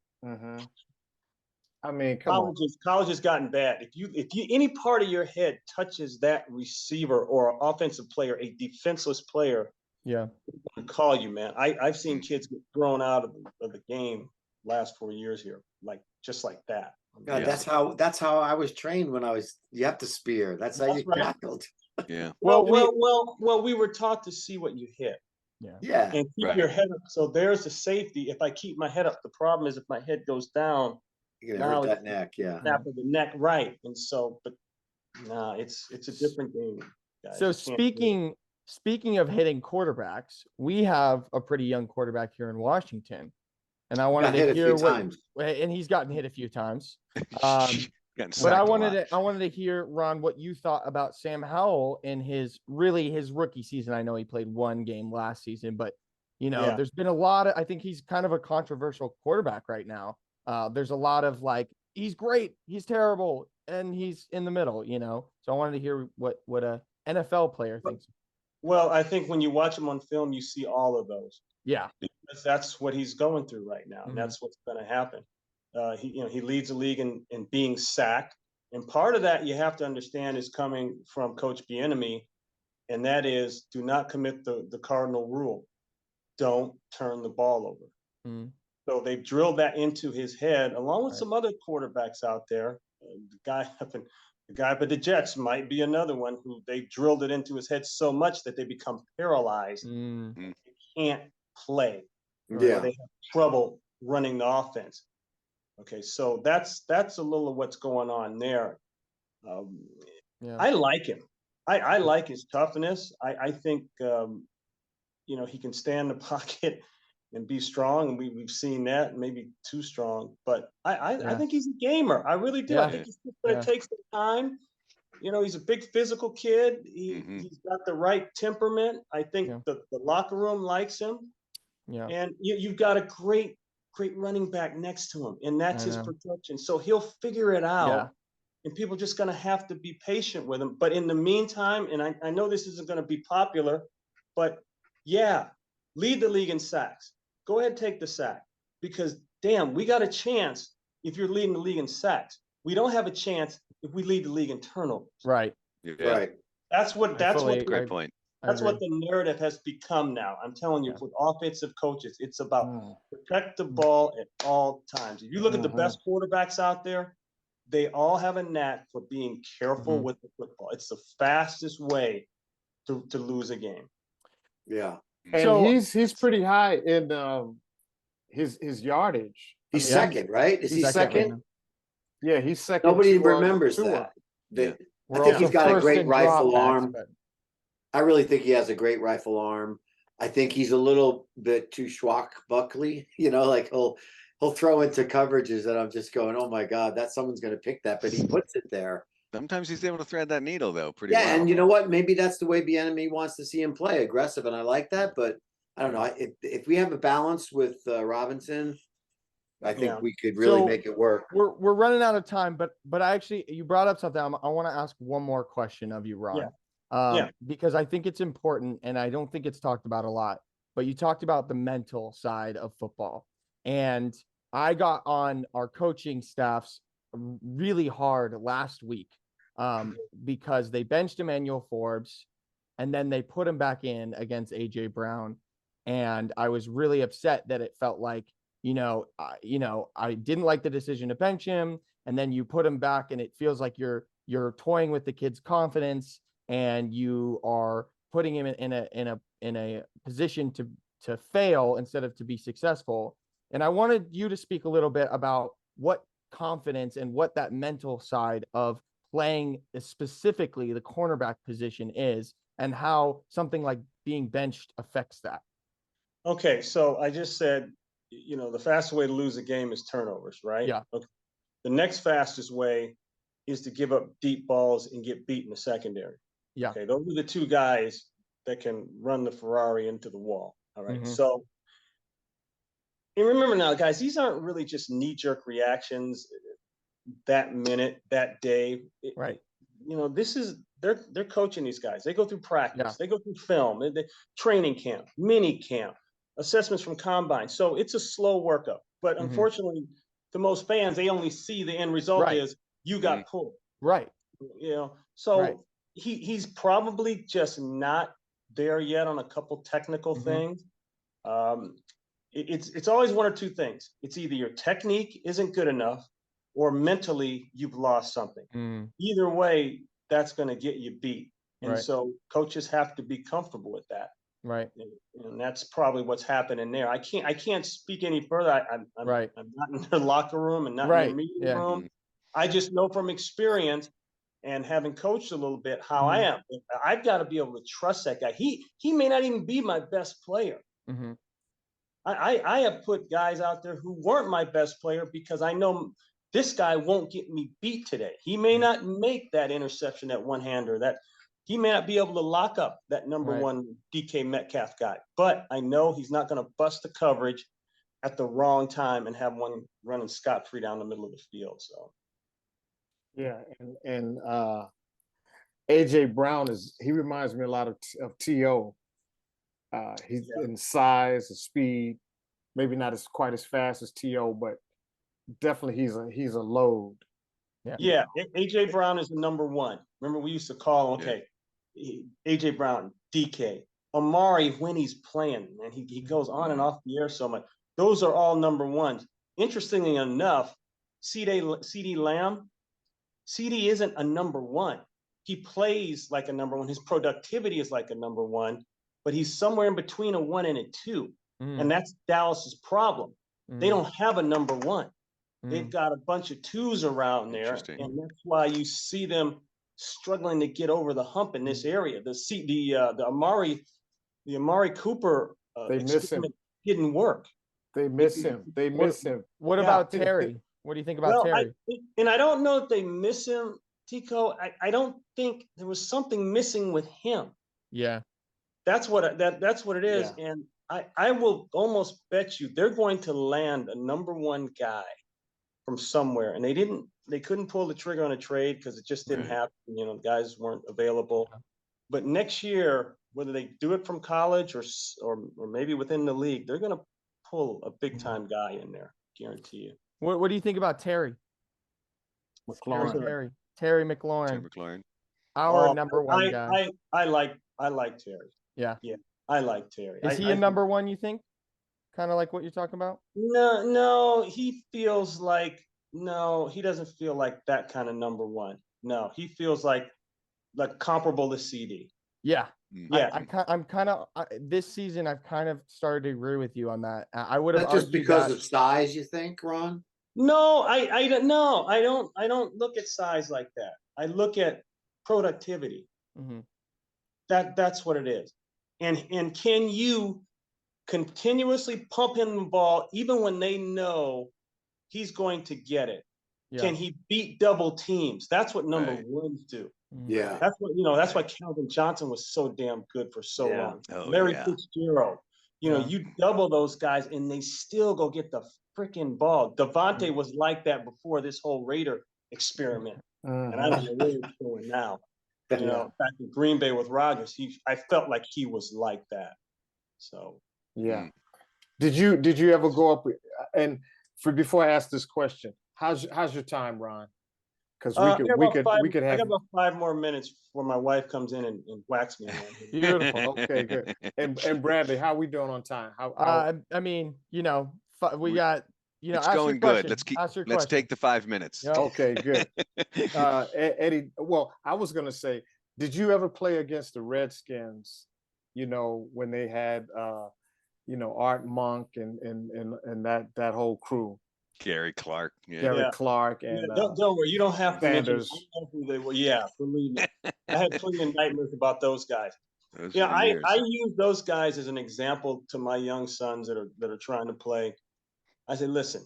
I mean, college has gotten bad. If you any part of your head touches that receiver or offensive player, a defenseless player, call you, man. I've seen kids get thrown out of the game last 4 years here, just like that. God, that's how I was trained when I was. You have to spear. That's how you tackled. Yeah. Well, we were taught to see what you hit. Yeah. And keep your head up. So there's the safety. If I keep my head up, the problem is if my head goes down, you're gonna hurt that neck. Yeah. Snap of the neck, right? And so, but it's a different game, guys. So speaking of hitting quarterbacks, we have a pretty young quarterback here in Washington, and I wanted to hear and he's gotten hit a few times. But I wanted to hear, Ron, what you thought about Sam Howell in his rookie season. I know he played one game last season, but there's been a lot of, I think he's kind of a controversial quarterback right now. There's a lot of he's great, he's terrible, and he's in the middle, So I wanted to hear what a NFL player thinks. Well, I think when you watch him on film, you see all of those. Yeah. Because that's what he's going through right now. And that's what's going to happen. He leads the league in being sacked. And part of that you have to understand is coming from Coach Bieniemy, and that is do not commit the cardinal rule. Don't turn the ball over. So they've drilled that into his head, along with some other quarterbacks out there. The guy up at the Jets might be another one who they drilled it into his head so much that they become paralyzed. They can't play. Yeah. They have trouble running the offense. Okay, so that's a little of what's going on there. Yeah. I like him. I like his toughness. I think he can stand in the pocket and be strong, and we've seen that, maybe too strong. But I think he's a gamer. I really do. I think he's just going to take some time. He's a big physical kid. He's got the right temperament. I think the locker room likes him. Yeah. And you've got a great running back next to him, and that's his protection. So he'll figure it out. Yeah. And people are just going to have to be patient with him. But in the meantime, and I know this isn't going to be popular, but lead the league in sacks. Go ahead and take the sack, because damn, we got a chance if you're leading the league in sacks. We don't have a chance if we lead the league in turnovers. Right. Right. That's what Great point. That's what the narrative has become now. I'm telling you, with offensive coaches, it's about protect the ball at all times. If you look at the best quarterbacks out there, they all have a knack for being careful with the football. It's the fastest way to lose a game. Yeah. And So- he's pretty high in his yardage. He's second, right? Is he second? right Yeah, he's second. Nobody to, remembers Tua. that. We're I think also he's got a first great in drop rifle backs, arm. but- I really think he has a great rifle arm. I think he's a little bit too Buckley, like he'll throw into coverages that I'm just going, oh my God, that someone's going to pick that, but he puts it there. Sometimes he's able to thread that needle though, pretty well. Yeah, and you know what? Maybe that's the way Bieniemy wants to see him play, aggressive, and I like that. But I don't know. If we have a balance with Robinson, I think we could really make it work. We're running out of time, but you brought up something. I want to ask one more question of you, Ron. Because I think it's important, and I don't think it's talked about a lot. But you talked about the mental side of football, and I got on our coaching staffs really hard last week because they benched Emmanuel Forbes, and then they put him back in against AJ Brown, and I was really upset that it felt like I didn't like the decision to bench him, and then you put him back, and it feels like you're toying with the kid's confidence, and you are putting him in a position to fail instead of to be successful. And I wanted you to speak a little bit about what confidence and what that mental side of playing specifically the cornerback position is, and how something like being benched affects that. Okay, so I just said, the fastest way to lose a game is turnovers, right? Yeah. Okay. The next fastest way is to give up deep balls and get beat in the secondary. Yeah. Okay, those are the two guys that can run the Ferrari into the wall. All right. So, and remember now, guys, these aren't really just knee-jerk reactions that minute, that day. Right. They're coaching these guys. They go through practice. They go through film, they training camp, mini camp, assessments from combine. So it's a slow workup. But unfortunately, to most fans, they only see the end result is you got pulled. Right. So he's probably just not there yet on a couple technical things. It's always one or two things. It's either your technique isn't good enough, or mentally you've lost something. Either way, that's going to get you beat. And so coaches have to be comfortable with that. Right. And that's probably what's happening there. I can't speak any further. I'm not in the locker room and not in the meeting room. I just know from experience and having coached a little bit how I am. I've got to be able to trust that guy. He may not even be my best player. I have put guys out there who weren't my best player because I know this guy won't get me beat today. He may not make that interception, that one-hander, that he may not be able to lock up that number one DK Metcalf guy, but I know he's not going to bust the coverage at the wrong time and have one running scot-free down the middle of the field. So, yeah, and AJ Brown he reminds me a lot of T.O. He's in size and speed, maybe not quite as fast as T.O., but definitely he's a load. Yeah, AJ Brown is the number one. Remember, we used to call him, AJ Brown, DK, Amari when he's playing, and he goes on and off the air so much. Those are all number ones. Interestingly enough, CeeDee Lamb, CD isn't a number one. He plays like a number one. His productivity is like a number one, but he's somewhere in between a 1 and a 2. And that's Dallas's problem. They don't have a number one. They've got a bunch of twos around there, and that's why you see them struggling to get over the hump in this area. The Amari Cooper they miss him. Didn't work. They miss him. They miss him. What about Terry? What do you think about Terry? I don't know if they miss him, Tico. I don't think there was something missing with him. Yeah, that's what it is, yeah. And I will almost bet you they're going to land a #1 guy from somewhere, and they couldn't pull the trigger on a trade because it just didn't happen. You know, the guys weren't available. But next year, whether they do it from college or maybe within the league, they're going to pull a big time guy in there. Guarantee you. What do you think about Terry? McLaurin. Terry McLaurin. Terry McLaurin. Our #1 guy. I like Terry. Yeah. I like Terry. Is he a #1, you think? Kind of like what you're talking about? No, he feels like he doesn't feel like that kind of #1. No, he feels like comparable to CD. Yeah. Yeah. I'm kind of this season I've kind of started to agree with you on that. I would have Not just because of size, you think, Ron? No, I don't know. I don't look at size like that. I look at productivity. Mm-hmm. That's what it is. And can you continuously pump him the ball even when they know he's going to get it? Yeah. Can he beat double teams? That's what #1s do. Yeah. That's why Calvin Johnson was so damn good for so long. Larry Fitzgerald. You double those guys and they still go get the freaking ball. Devontae was like that before this whole Raider experiment. And I don't know what he's doing now. Back in Green Bay with Rodgers, I felt like he was like that. So Did you ever go up before I ask this question, how's your time, Ron? Because we could have. I got about 5 more minutes before my wife comes in and whacks me. Beautiful. Okay, good. And Bradley, how we doing on time? I mean, we got. It's going good. Let's take the 5 minutes. Yep. Okay, good. Eddie, well, I was gonna say, did you ever play against the Redskins? When they had Art Monk and that whole crew. Gary Clark. Gary Clark and don't worry, you don't have to Sanders. Believe me. I had plenty of nightmares about those guys. I use those guys as an example to my young sons that are trying to play. I said, listen,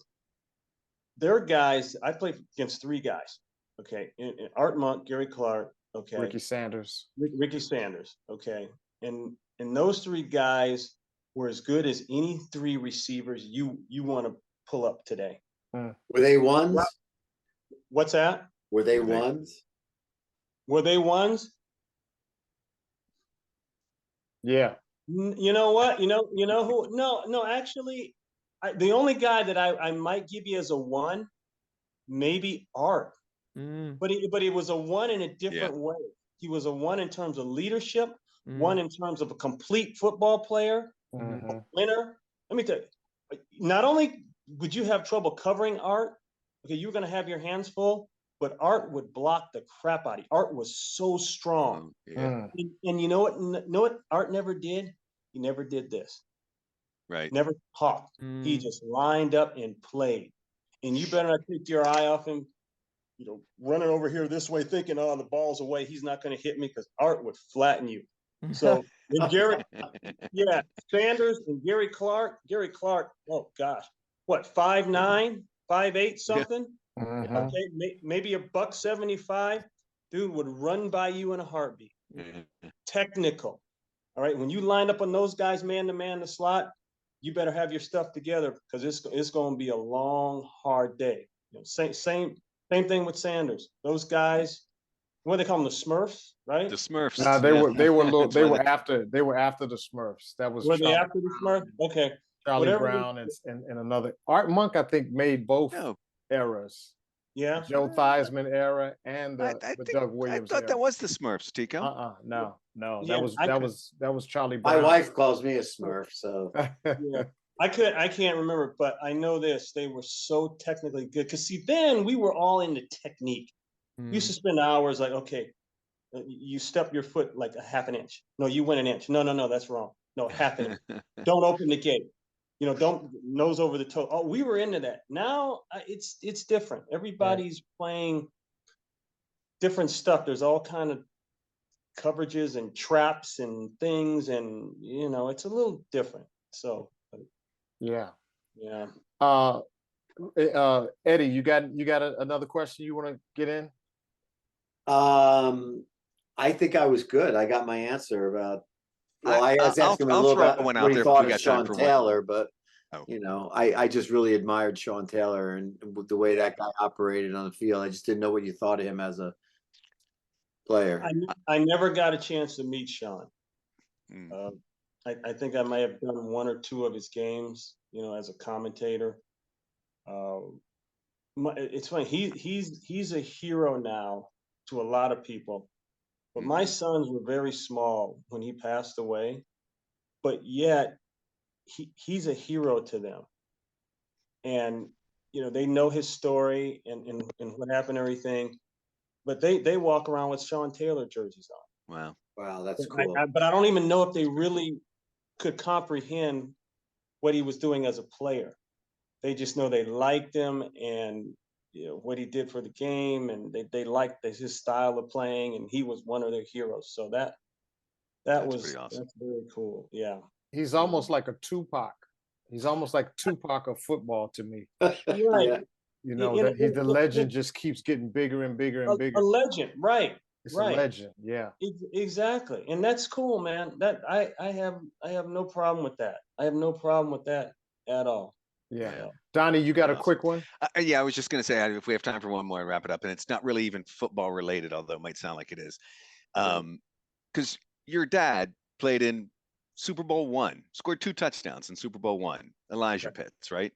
there are guys. I played against 3 guys. Okay, Art Monk, Gary Clark. Okay, Ricky Sanders. Ricky Sanders. Okay, and those 3 guys were as good as any 3 receivers you want to pull up today. Were they ones? What's that? Were they ones? Were they ones? Yeah. You know what? You know who? No. Actually, the only guy that I might give you as a 1, maybe Art. But he was a 1 in a different way. He was a 1 in terms of leadership, 1 in terms of a complete football player, a winner. Let me tell you, not only would you have trouble covering Art, okay, you're going to have your hands full, but Art would block the crap out of you. Art was so strong. And you know what Art never did? He never did this. Right. Never talked. He just lined up and played. And you better not take your eye off him, running over here this way thinking, oh, the ball's away. He's not going to hit me, because Art would flatten you. So Sanders and Gary Clark, oh gosh, what, 5'9", 5'8", something? Okay, maybe $175. Dude would run by you in a heartbeat. Technical. All right, when you line up on those guys man to man in the slot, you better have your stuff together, because it's going to be a long, hard day. Same thing with Sanders. Those guys, what do they call them, the Smurfs, right? The Smurfs. No, they were after the Smurfs. That was. Were they after the Smurfs? Okay. Charlie Brown and another. Art Monk, I think, made both eras. Yeah. Joe Theismann era and the Doug Williams. I thought era. that was the Smurfs, Tico. No. Yeah, that was Charlie Brown. My wife calls me a Smurf, so. Yeah. I can't remember, but I know this. They were so technically good. Because see, then we were all into technique. We used to spend hours like, okay, you step your foot like a half an inch. No, you went an inch. No, that's wrong. No, half an inch. Don't open the gate. don't nose over the toe. Oh, we were into that. Now it's different. Everybody's playing different stuff. There's all kind of coverages and traps and things, and it's a little different. So yeah. Eddie, you got another question you want to get in? I think I was good. I got my answer about. Well, I was asking him a little about what he thought of Sean Taylor, but I just really admired Sean Taylor and the way that guy operated on the field. I just didn't know what you thought of him as a player. I never got a chance to meet Sean. I think I might have done one or two of his games, as a commentator. It's funny. He's a hero now to a lot of people, but my sons were very small when he passed away, but yet he's a hero to them. And, they know his story and what happened, everything, but they walk around with Sean Taylor jerseys on. Wow, that's cool. But I don't even know if they really could comprehend what he was doing as a player. They just know they liked him and what he did for the game, and they liked his style of playing, and he was one of their heroes. So that's was awesome. That's very cool. Yeah, he's almost like a Tupac. He's almost like Tupac of football to me. Right. That the legend just keeps getting bigger and bigger and bigger. A legend, right? It's a legend. Yeah. Exactly, and that's cool, man. That I have no problem with that. I have no problem with that at all. Yeah. Donnie, you got a quick one? I was just going to say, if we have time for one more, wrap it up. And it's not really even football related, although it might sound like it is. Because your dad played in Super Bowl I, scored 2 touchdowns in Super Bowl I, Elijah Pitts, right?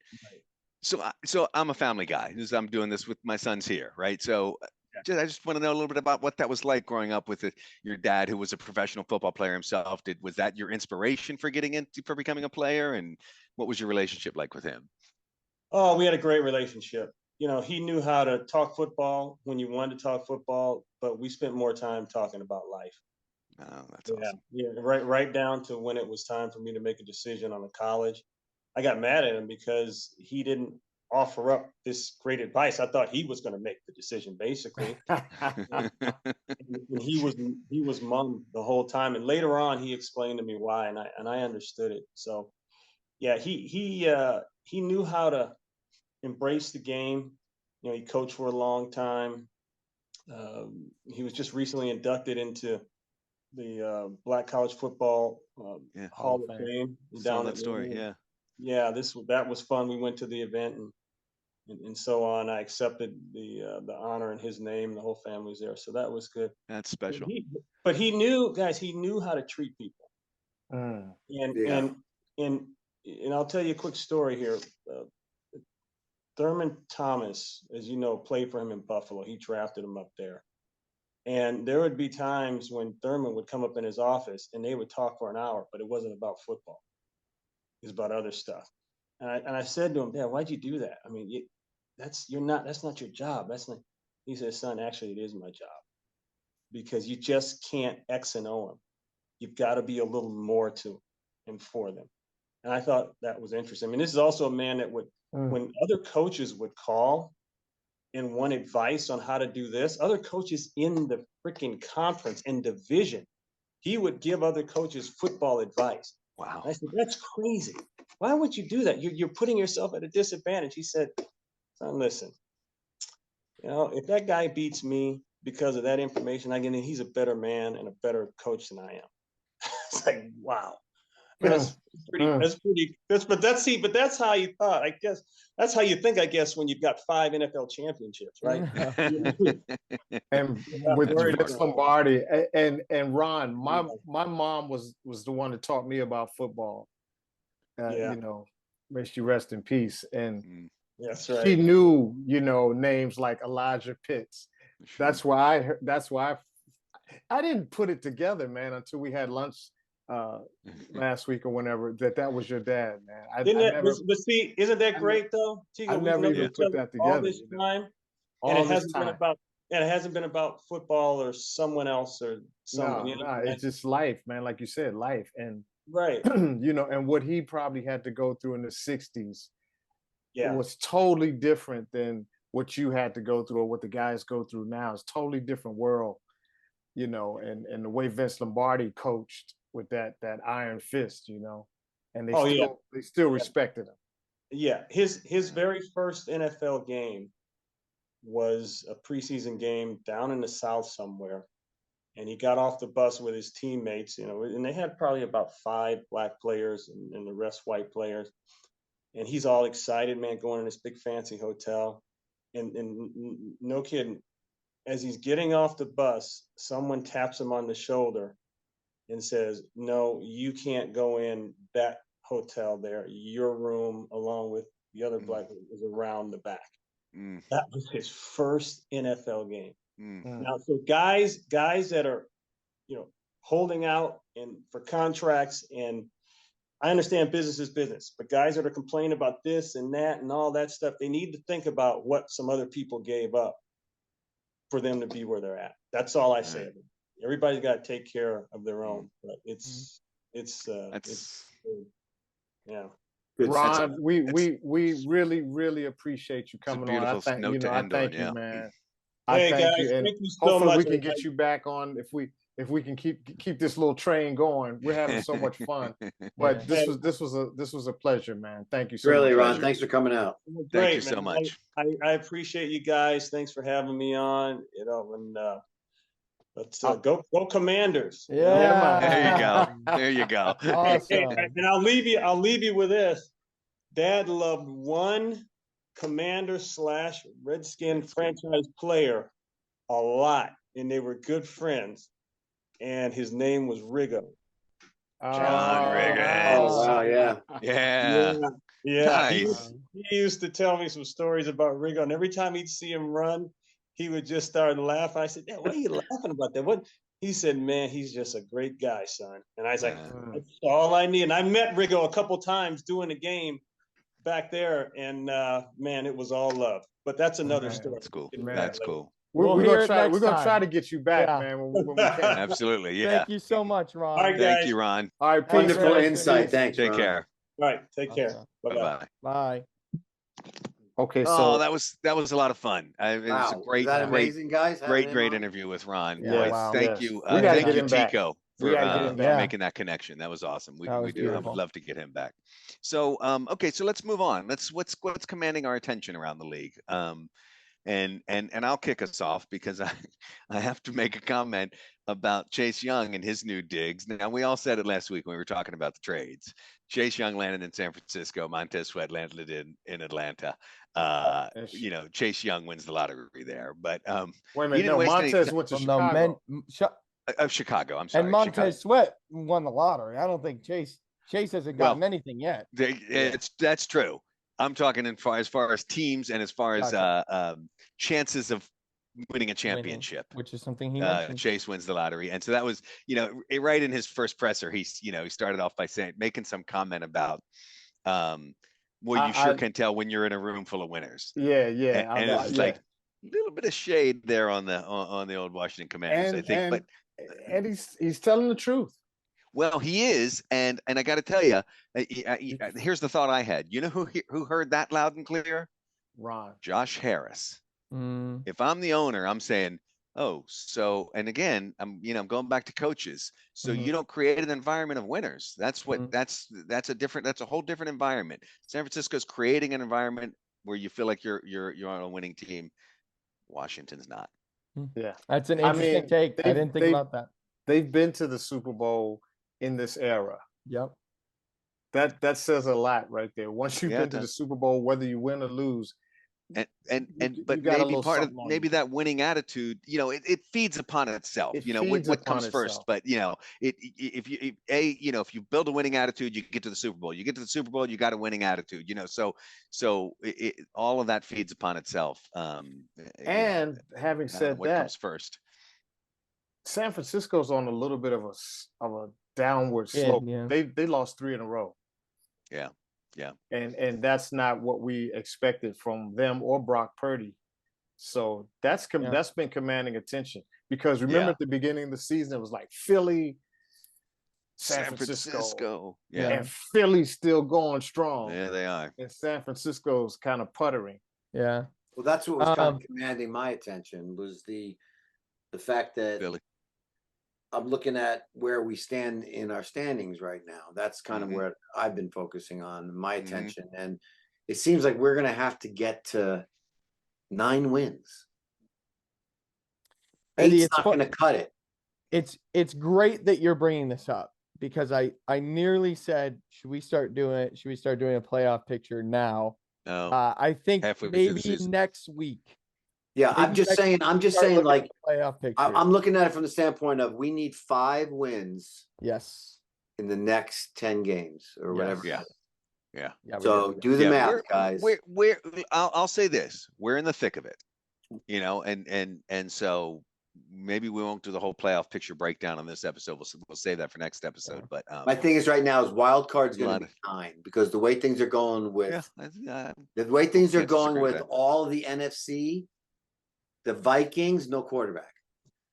So I'm a family guy. I'm doing this with my sons here, right? So I just want to know a little bit about what that was like growing up with your dad, who was a professional football player himself. Was that your inspiration for becoming a player? And what was your relationship like with him? Oh, we had a great relationship. He knew how to talk football when you wanted to talk football, but we spent more time talking about life. Oh, that's awesome. Yeah, right down to when it was time for me to make a decision on a college. I got mad at him because he didn't offer up this great advice. I thought he was going to make the decision, basically. And he was mum the whole time. And later on, he explained to me why, and I understood it. So, yeah, he knew how to embrace the game. He coached for a long time. He was just recently inducted into the Black College Football Hall of Fame. Down that story, yeah. Yeah, that was fun. We went to the event and so on. I accepted the honor in his name. The whole family was there, so that was good. That's special. But he knew, guys. He knew how to treat people. And I'll tell you a quick story here. Thurman Thomas, as you know, played for him in Buffalo. He drafted him up there. And there would be times when Thurman would come up in his office and they would talk for an hour, but it wasn't about football. It was about other stuff. And I said to him, Dad, why'd you do that? I mean, that's not your job. He said, son, actually it is my job, because you just can't X and O them. You've got to be a little more to and for them. And I thought that was interesting. I mean, this is also a man that would, when other coaches would call and want advice on how to do this, other coaches in the freaking conference and division, he would give other coaches football advice. Wow. And I said, that's crazy. Why would you do that? You're putting yourself at a disadvantage. He said, son, listen, if that guy beats me because of that information I get in, he's a better man and a better coach than I am. It's like, wow. That's how you thought. I guess that's how you think, I guess, when you've got 5 NFL championships, right? And with Vince Lombardi and Ron, my mom was the one that taught me about football. May she rest in peace. And that's right. She knew, names like Elijah Pitts. Sure. That's why I didn't put it together, man, until we had lunch last week or whenever, that was your dad, man. But see, isn't that great though? I never even put that together. All this time, and it hasn't been about football or someone else or someone. No, it's just life, man. Like you said, life. And Right. And what he probably had to go through in the 60s, it Yeah. was totally different than what you had to go through or what the guys go through now. It's totally different world, and the way Vince Lombardi coached with that iron fist, and Oh, yeah. they still respected him. Yeah. His very first NFL game was a preseason game down in the South somewhere. And he got off the bus with his teammates, and they had probably about 5 black players and the rest white players. And he's all excited, man, going in this big fancy hotel. And no kidding, as he's getting off the bus, someone taps him on the shoulder and says, "No, you can't go in that hotel there. Your room, along with the other black people, is around the back." That was his first NFL game. Now, so guys that are, holding out and for contracts, and I understand business is business, but guys that are complaining about this and that and all that stuff, they need to think about what some other people gave up for them to be where they're at. That's all I say. Everybody's got to take care of their own, but it's yeah. Ron, we really, really appreciate you coming on. I thank you, man. Hey guys, thank you so hopefully much. we can get you back on if we can keep this little train going. We're having so much fun. But this was a pleasure, man. Thank you so much. Really, Ron, thanks for coming out. Thank you so much. I appreciate you guys. Thanks for having me on. And let's go Commanders. Yeah. There you go. Awesome. And I'll leave you with this. Dad loved one Commander/Redskin franchise player a lot, and they were good friends. And his name was Riggo. John Riggins. Oh wow, yeah. Yeah. Nice. He used to tell me some stories about Riggo, and every time he'd see him run, he would just start laughing. I said, "Dad, what are you laughing about that?" What? He said, "Man, he's just a great guy, son." And I was like, "That's all I need." And I met Riggo a couple times doing a game back there, and man, it was all love. But that's another story. That's cool. That's cool. We're gonna try to get you back, man, when we can. Absolutely, yeah. Thank you so much, Ron. All right, Thank guys. you, Ron. All right, peace. Wonderful insight. Thanks. Take Ron. care. All right, take care. Awesome. Bye-bye. Bye. Okay, Oh, so that was a lot of fun. It was a Wow. great, Is that great, amazing, guys? great Having him on? interview with Ron. Yeah, Boy, wow. thank Yes. you. We gotta Thank get you, him back. Tico, We for gotta get him back. making that connection. That was awesome. We That was do beautiful. love to get him back. So, okay, so let's move on. What's commanding our attention around the league? And I'll kick us off because I have to make a comment about Chase Young and his new digs. Now, we all said it last week when we were talking about the trades. Chase Young landed in San Francisco. Montez Sweat landed in Atlanta. Chase Young wins the lottery there. But wait a minute, no, Montez went to Chicago. Of Chicago, I'm sorry. And Montez Chicago. Sweat won the lottery. I don't think Chase hasn't gotten anything yet. That's true. I'm talking as far as teams and as far as chances of winning a championship, which is something he mentioned. Chase wins the lottery. And so that was, right in his first presser, he started off by making some comment about, well, you sure can tell when you're in a room full of winners. Yeah. And it was like a little bit of shade there on the old Washington Commanders, I think. And he's telling the truth. Well, he is, and I got to tell you, here's the thought I had. You know who heard that loud and clear? Ron. Josh Harris. If I'm the owner, I'm saying, and again, I'm going back to coaches. So you don't create an environment of winners. That's what that's a whole different environment. San Francisco's creating an environment where you feel like you're on a winning team. Washington's not. Yeah, that's an interesting take. I didn't think about that. They've been to the Super Bowl in this era. Yep. That says a lot right there. Once you've been to the Super Bowl, whether you win or lose, but maybe part of that winning attitude, it feeds upon itself. What comes first? But if you build a winning attitude, you get to the Super Bowl. You get to the Super Bowl, you got a winning attitude. So all of that feeds upon itself. And having said what comes first? San Francisco's on a little bit of a downward slope. Yeah. They lost 3 in a row. Yeah. And that's not what we expected from them or Brock Purdy. So that's been commanding attention, because remember at the beginning of the season, it was like Philly, San Francisco. Yeah. And Philly's still going strong. Yeah, they are. And San Francisco's kind of puttering. Yeah. Well, that's what was kind of commanding my attention was the fact that Philly. I'm looking at where we stand in our standings right now. That's kind of where I've been focusing on my attention. And it seems like we're going to have to get to 9 wins. Eight's not going to cut it. It's great that you're bringing this up because I nearly said, should we start doing a playoff picture now? I think maybe next week. Yeah, I'm just saying like playoff picture. I'm looking at it from the standpoint of we need 5 wins. Yes. In the next 10 games or whatever. Yeah. So do the math, guys. I'll say this: we're in the thick of it, you know, and so maybe we won't do the whole playoff picture breakdown on this episode. We'll save that for next episode. But my thing is right now is wild card's going to be 9 because the way things are going with all the NFC, the Vikings, no quarterback.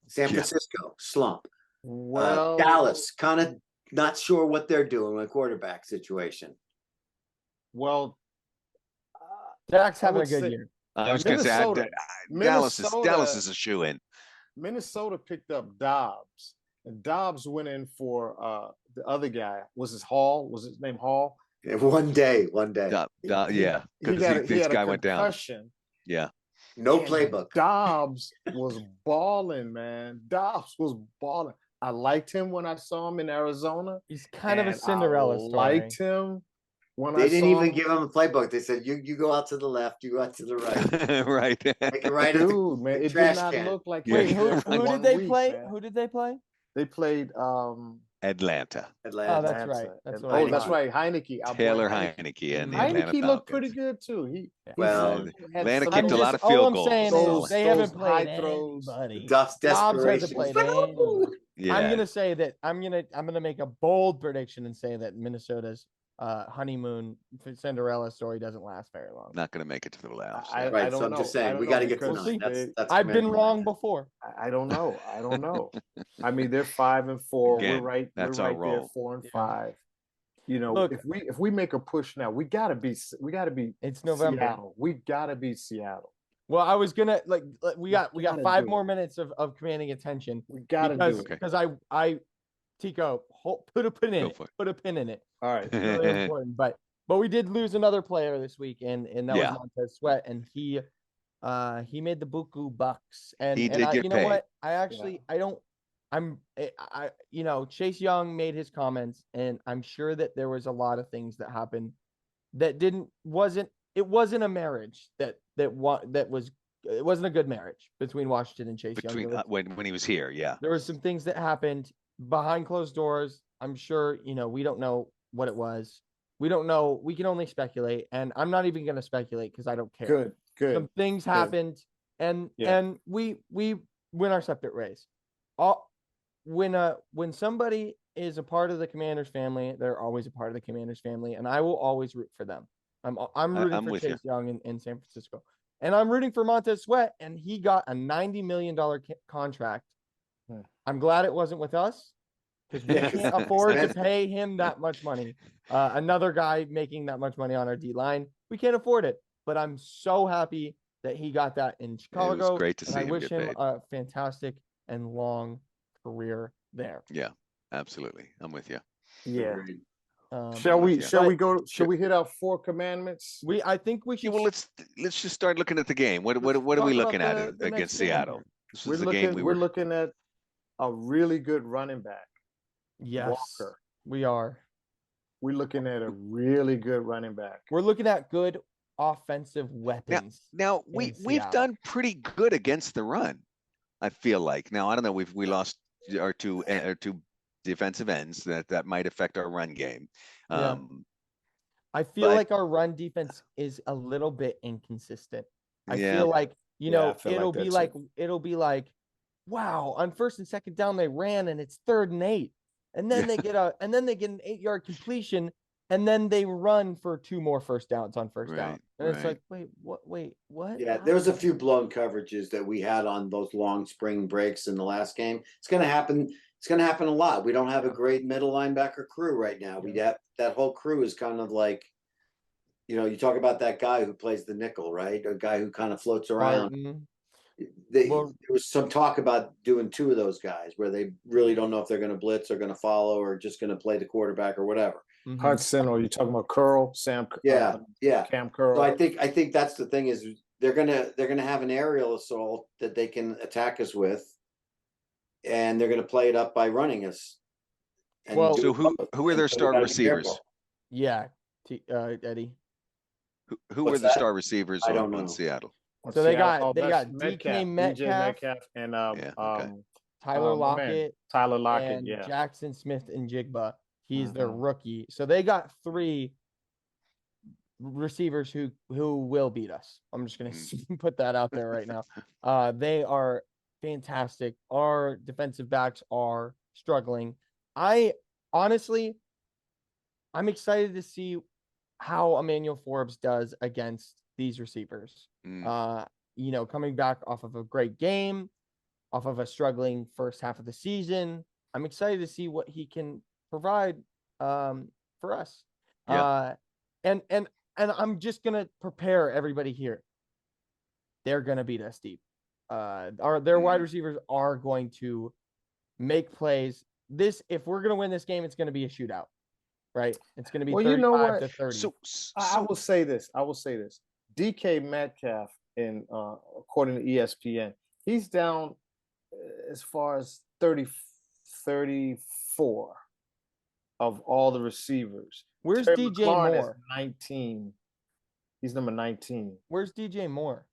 San Francisco slump. Well, Dallas kind of not sure what they're doing with quarterback situation. Well, Dak's having a good year. I was going to say Dallas is a shoe-in. Minnesota picked up Dobbs, and Dobbs went in for the other guy. Was his name Hall? Yeah, one day. Yeah, because this guy went down. Yeah. No playbook. Dobbs was balling, man. Dobbs was balling. I liked him when I saw him in Arizona. He's kind of a Cinderella story. Liked him when they didn't even give him a playbook. They said, you go out to the left, you go out to the right. Right. Like right dude, man, it did not look like. Wait, who did they play? Man. Who did they play? They played Atlanta. Oh, that's right. That's right. Heineke. Taylor Heineke and the Heineke looked pretty good too. Atlanta kicked a lot of field goals. All I'm saying is they haven't played anybody. Dobbs hasn't played anybody. Yeah. I'm gonna say that I'm gonna make a bold prediction and say that Minnesota's honeymoon Cinderella story doesn't last very long. Not gonna make it to the playoffs. So I'm just saying we got to get to 9. That's I've been wrong before. I don't know. I mean, they're 5-4. Again, we're right. That's we're our right role. there, 4-5. You know, Look, if we make a push now, we gotta be. It's November. Seattle. We gotta be Seattle. Well, I was gonna we got 5 more minutes of commanding attention. We gotta do it because I Tico, put a pin in it. Put a pin in it. All right, it's really important. But we did lose another player this week, and that was Montez Sweat, and he made the buku bucks, and he did get you know paid. what? Chase Young made his comments, and I'm sure that there was a lot of things that happened that it wasn't a marriage it wasn't a good marriage between Washington and Chase Young. When he was here, yeah. There were some things that happened behind closed doors. I'm sure, we don't know what it was. We don't know. We can only speculate, and I'm not even going to speculate because I don't care. Good. Some things happened, and we win our separate ways. When somebody is a part of the Commanders family, they're always a part of the Commanders family, and I will always root for them. I'm rooting for Chase Young in San Francisco, and I'm rooting for Montez Sweat, and he got a $90 million contract. I'm glad it wasn't with us because we can't afford to pay him that much money. Another guy making that much money on our D line, we can't afford it. But I'm so happy that he got that in Chicago. It was great to see him. I wish him a fantastic and long career there. Yeah, absolutely. I'm with you. Yeah. Shall we hit our 4 commandments? I think we should. Yeah, well, let's just start looking at the game. What are we looking at against Seattle? This is the game we're looking at a really good running back. Yes, Walker. We are. We're looking at a really good running back. We're looking at good offensive weapons. Now we've done pretty good against the run. I feel like. Now I don't know. We lost our two defensive ends that might affect our run game. I feel like our run defense is a little bit inconsistent. I feel like it'll be like, wow, on 1st and 2nd down they ran and it's 3rd and 8, and then they get an 8-yard completion, and then they run for 2 more first downs on first down, and it's like, wait, what? Yeah, there was a few blown coverages that we had on those long spring breaks in the last game. It's going to happen. it's going to happen a lot. We don't have a great middle linebacker crew right now. We that whole crew is kind of like, you talk about that guy who plays the nickel, right? A guy who kind of floats around. There was some talk about doing 2 of those guys where they really don't know if they're going to blitz or going to follow or just going to play the quarterback or whatever. Hudson, or you talking about Curl, Sam? Cam Curl. So I think that's the thing is they're gonna have an aerial assault that they can attack us with, and they're gonna play it up by running us. And so who are their star receivers? Yeah, Eddie. Who were the star receivers on Seattle? So they got DK Metcalf and Tyler Lockett, and Jackson Smith and Jigba. He's their rookie. So they got 3 receivers who will beat us. I'm just gonna put that out there right now. They are fantastic. Our defensive backs are struggling. I'm excited to see how Emmanuel Forbes does against these receivers. Coming back off of a great game, off of a struggling first half of the season. I'm excited to see what he can provide for us. And I'm just gonna prepare everybody here. They're gonna beat us deep. Their wide receivers are going to make plays. If we're gonna win this game, it's gonna be a shootout, right? It's gonna be 35 to 30. So I will say this. DK Metcalf, according to ESPN, he's down as far as 34 of all the receivers. Where's Terry DJ McLaurin Moore? Is 19. He's number 19. Where's DJ Moore?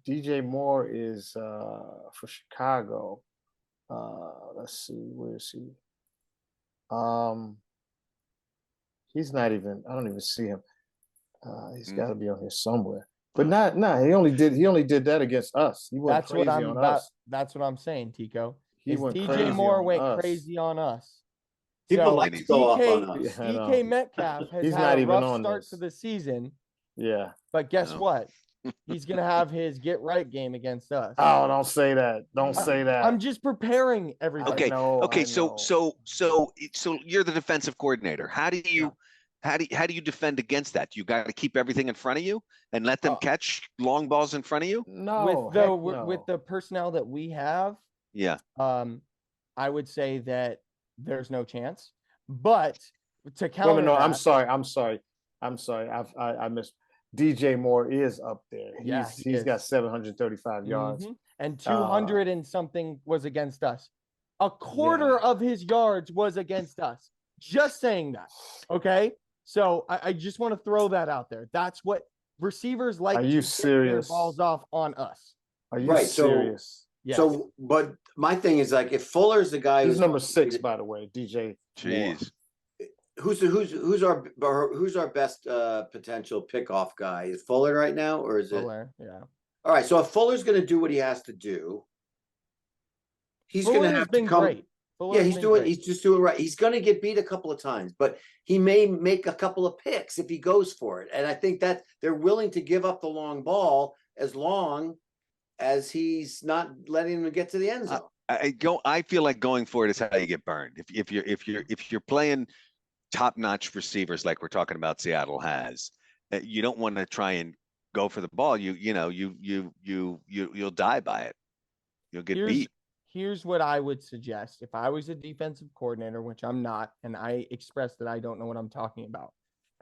DJ Moore is for Chicago. Let's see, where is he? He's not even. I don't even see him. He's got to be on here somewhere. But he only did that against us. He went crazy on us. That's what I'm saying, Tico. He went DJ Moore went crazy on us. People like to go off on us. DK Metcalf has had a rough start to the season. Yeah. But guess what? He's gonna have his get right game against us. Oh, don't say that. Don't say that. I'm just preparing everybody. Okay. So you're the defensive coordinator. How do you defend against that? You got to keep everything in front of you and let them catch long balls in front of you? No. With the personnel that we have, I would say that there's no chance. But to counter no, I'm sorry. I missed. DJ Moore is up there. He's got 735 yards. And 200 and something was against us. A quarter of his yards was against us. Just saying that. Okay? So I just want to throw that out there. That's what receivers like. Are you serious? Their balls off on us. Are you serious? So, but my thing is like, if Fuller's the guy who's number 6, by the way, DJ. Jeez. Moore. Who's our best potential pickoff guy? Is Fuller right now, or is it? Fuller, yeah. All right. So if Fuller's going to do what he has to do, he's going to have to come. Great. He's just doing right. He's going to get beat a couple of times, but he may make a couple of picks if he goes for it. And I think that they're willing to give up the long ball as long as he's not letting him get to the end zone. I feel like going for it is how you get burned. If you're playing top-notch receivers like we're talking about Seattle has, you don't want to try and go for the ball. You'll die by it. You'll get beat. Here's what I would suggest. If I was a defensive coordinator, which I'm not, and I express that I don't know what I'm talking about.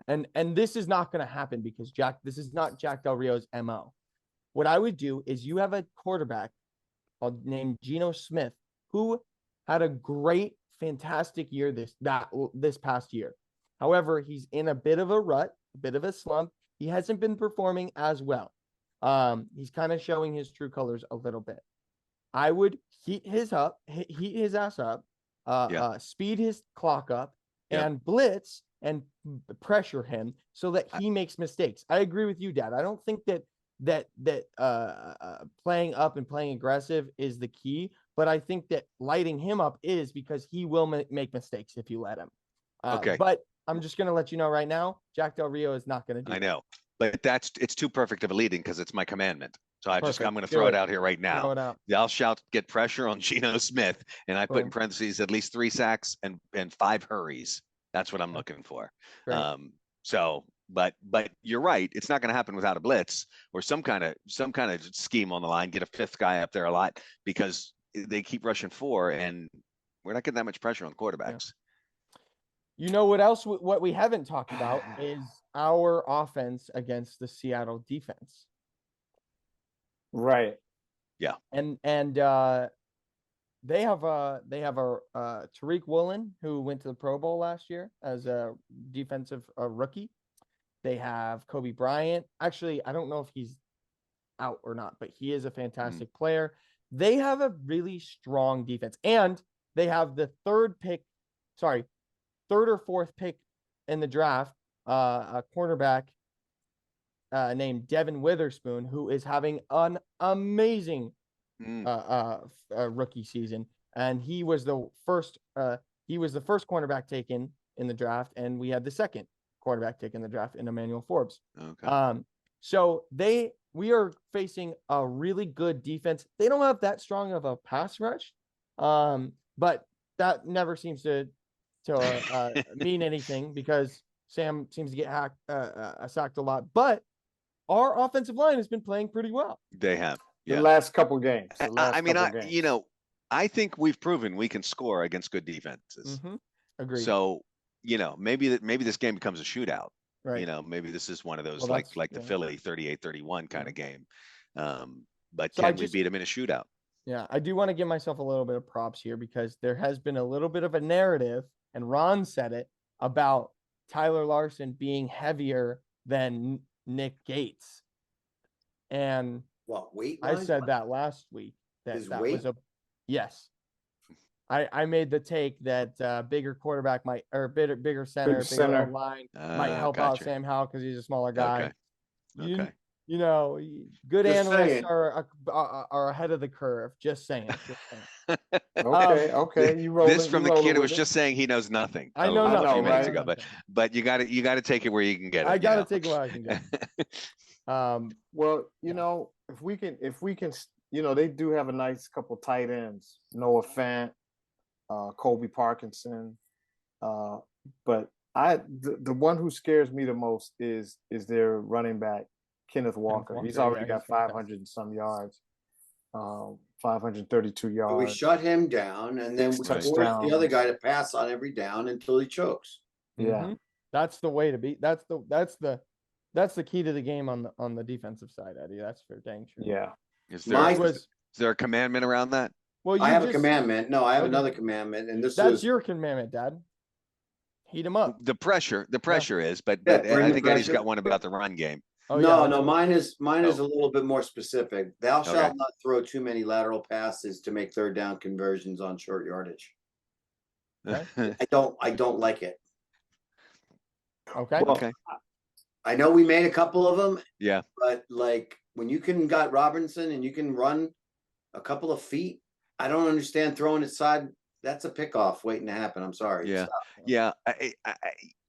And this is not going to happen because this is not Jack Del Rio's MO. What I would do is you have a quarterback named Geno Smith who had a great, fantastic year this past year. However, he's in a bit of a rut, a bit of a slump. He hasn't been performing as well. He's kind of showing his true colors a little bit. I would heat his ass up, speed his clock up, and blitz and pressure him so that he makes mistakes. I agree with you, Dad. I don't think that playing up and playing aggressive is the key, but I think that lighting him up is, because he will make mistakes if you let him. But I'm just going to let you know right now, Jack Del Rio is not going to do I know, but it's too perfect of a leading because it's my commandment. So I'm Perfect. going to Do throw it it. out here right Throw now. it out. I'll shout get pressure on Geno Smith, and I put in Boom. parentheses at least 3 sacks and 5 hurries. That's what I'm looking for. Great. But you're right. It's not going to happen without a blitz or some kind of scheme on the line. Get a 5th guy up there a lot because they keep rushing 4, and we're not getting that much pressure on quarterbacks. You know what else? What we haven't talked about is our offense against the Seattle defense. Right. Yeah. And they have Tariq Woolen, who went to the Pro Bowl last year as a defensive rookie. They have Kobe Bryant. Actually, I don't know if he's out or not, but he is a fantastic player. They have a really strong defense, and they have the third or fourth pick in the draft, a cornerback named Devin Witherspoon, who is having an amazing rookie season, and he was the first cornerback taken in the draft, and we had the second quarterback taken in the draft in Emmanuel Forbes. Okay. So we are facing a really good defense. They don't have that strong of a pass rush, but that never seems to mean anything because Sam seems to get sacked a lot. But our offensive line has been playing pretty well. They have. Yeah. The last couple games. I think we've proven we can score against good defenses. Mm-hmm. Agreed. So, maybe this game becomes a shootout. Right. Maybe this is one of those Well, like the Philly 38-31 kind of game. But So can we beat them in a shootout? Yeah, I do want to give myself a little bit of props here because there has been a little bit of a narrative, and Ron said it, about Tyler Larson being heavier than Nick Gates. And I said that last week. That was yes. I made the take that bigger quarterback bigger center, bigger line might help out Sam Howell because he's a smaller guy. Okay. Good Just analysts saying. are ahead of the curve. Just saying. Okay. You rolling. This from the kid who was just saying he knows nothing. I know a few nothing, minutes right? ago, but you got to take it where you can get it. I got to take it where I can get it. Well, if we can, they do have a nice couple tight ends, Noah Fant, Colby Parkinson, but the one who scares me the most is their running back Kenneth Walker. He's already got 500 and some yards, 532 yards. But we shut him down, and then we forced the other guy to pass on every down until he chokes. Yeah, mm-hmm. That's the way to be. That's the key to the game on the defensive side, Eddie. That's for dang sure. Yeah. Is there a commandment around that? Well, I have a commandment. No, I have another commandment, and that's your commandment, Dad. Heat him up. The pressure is, but I think Eddie's got one about the run game. Oh, no, mine is a little bit more specific. Thou shalt not throw too many lateral passes to make third down conversions on short yardage. Okay. I don't like it. Okay. Well, okay. I know we made a couple of them. Yeah. But when you got Robinson and you can run a couple of feet, I don't understand throwing it side. That's a pickoff waiting to happen. I'm sorry. Yeah. Yeah.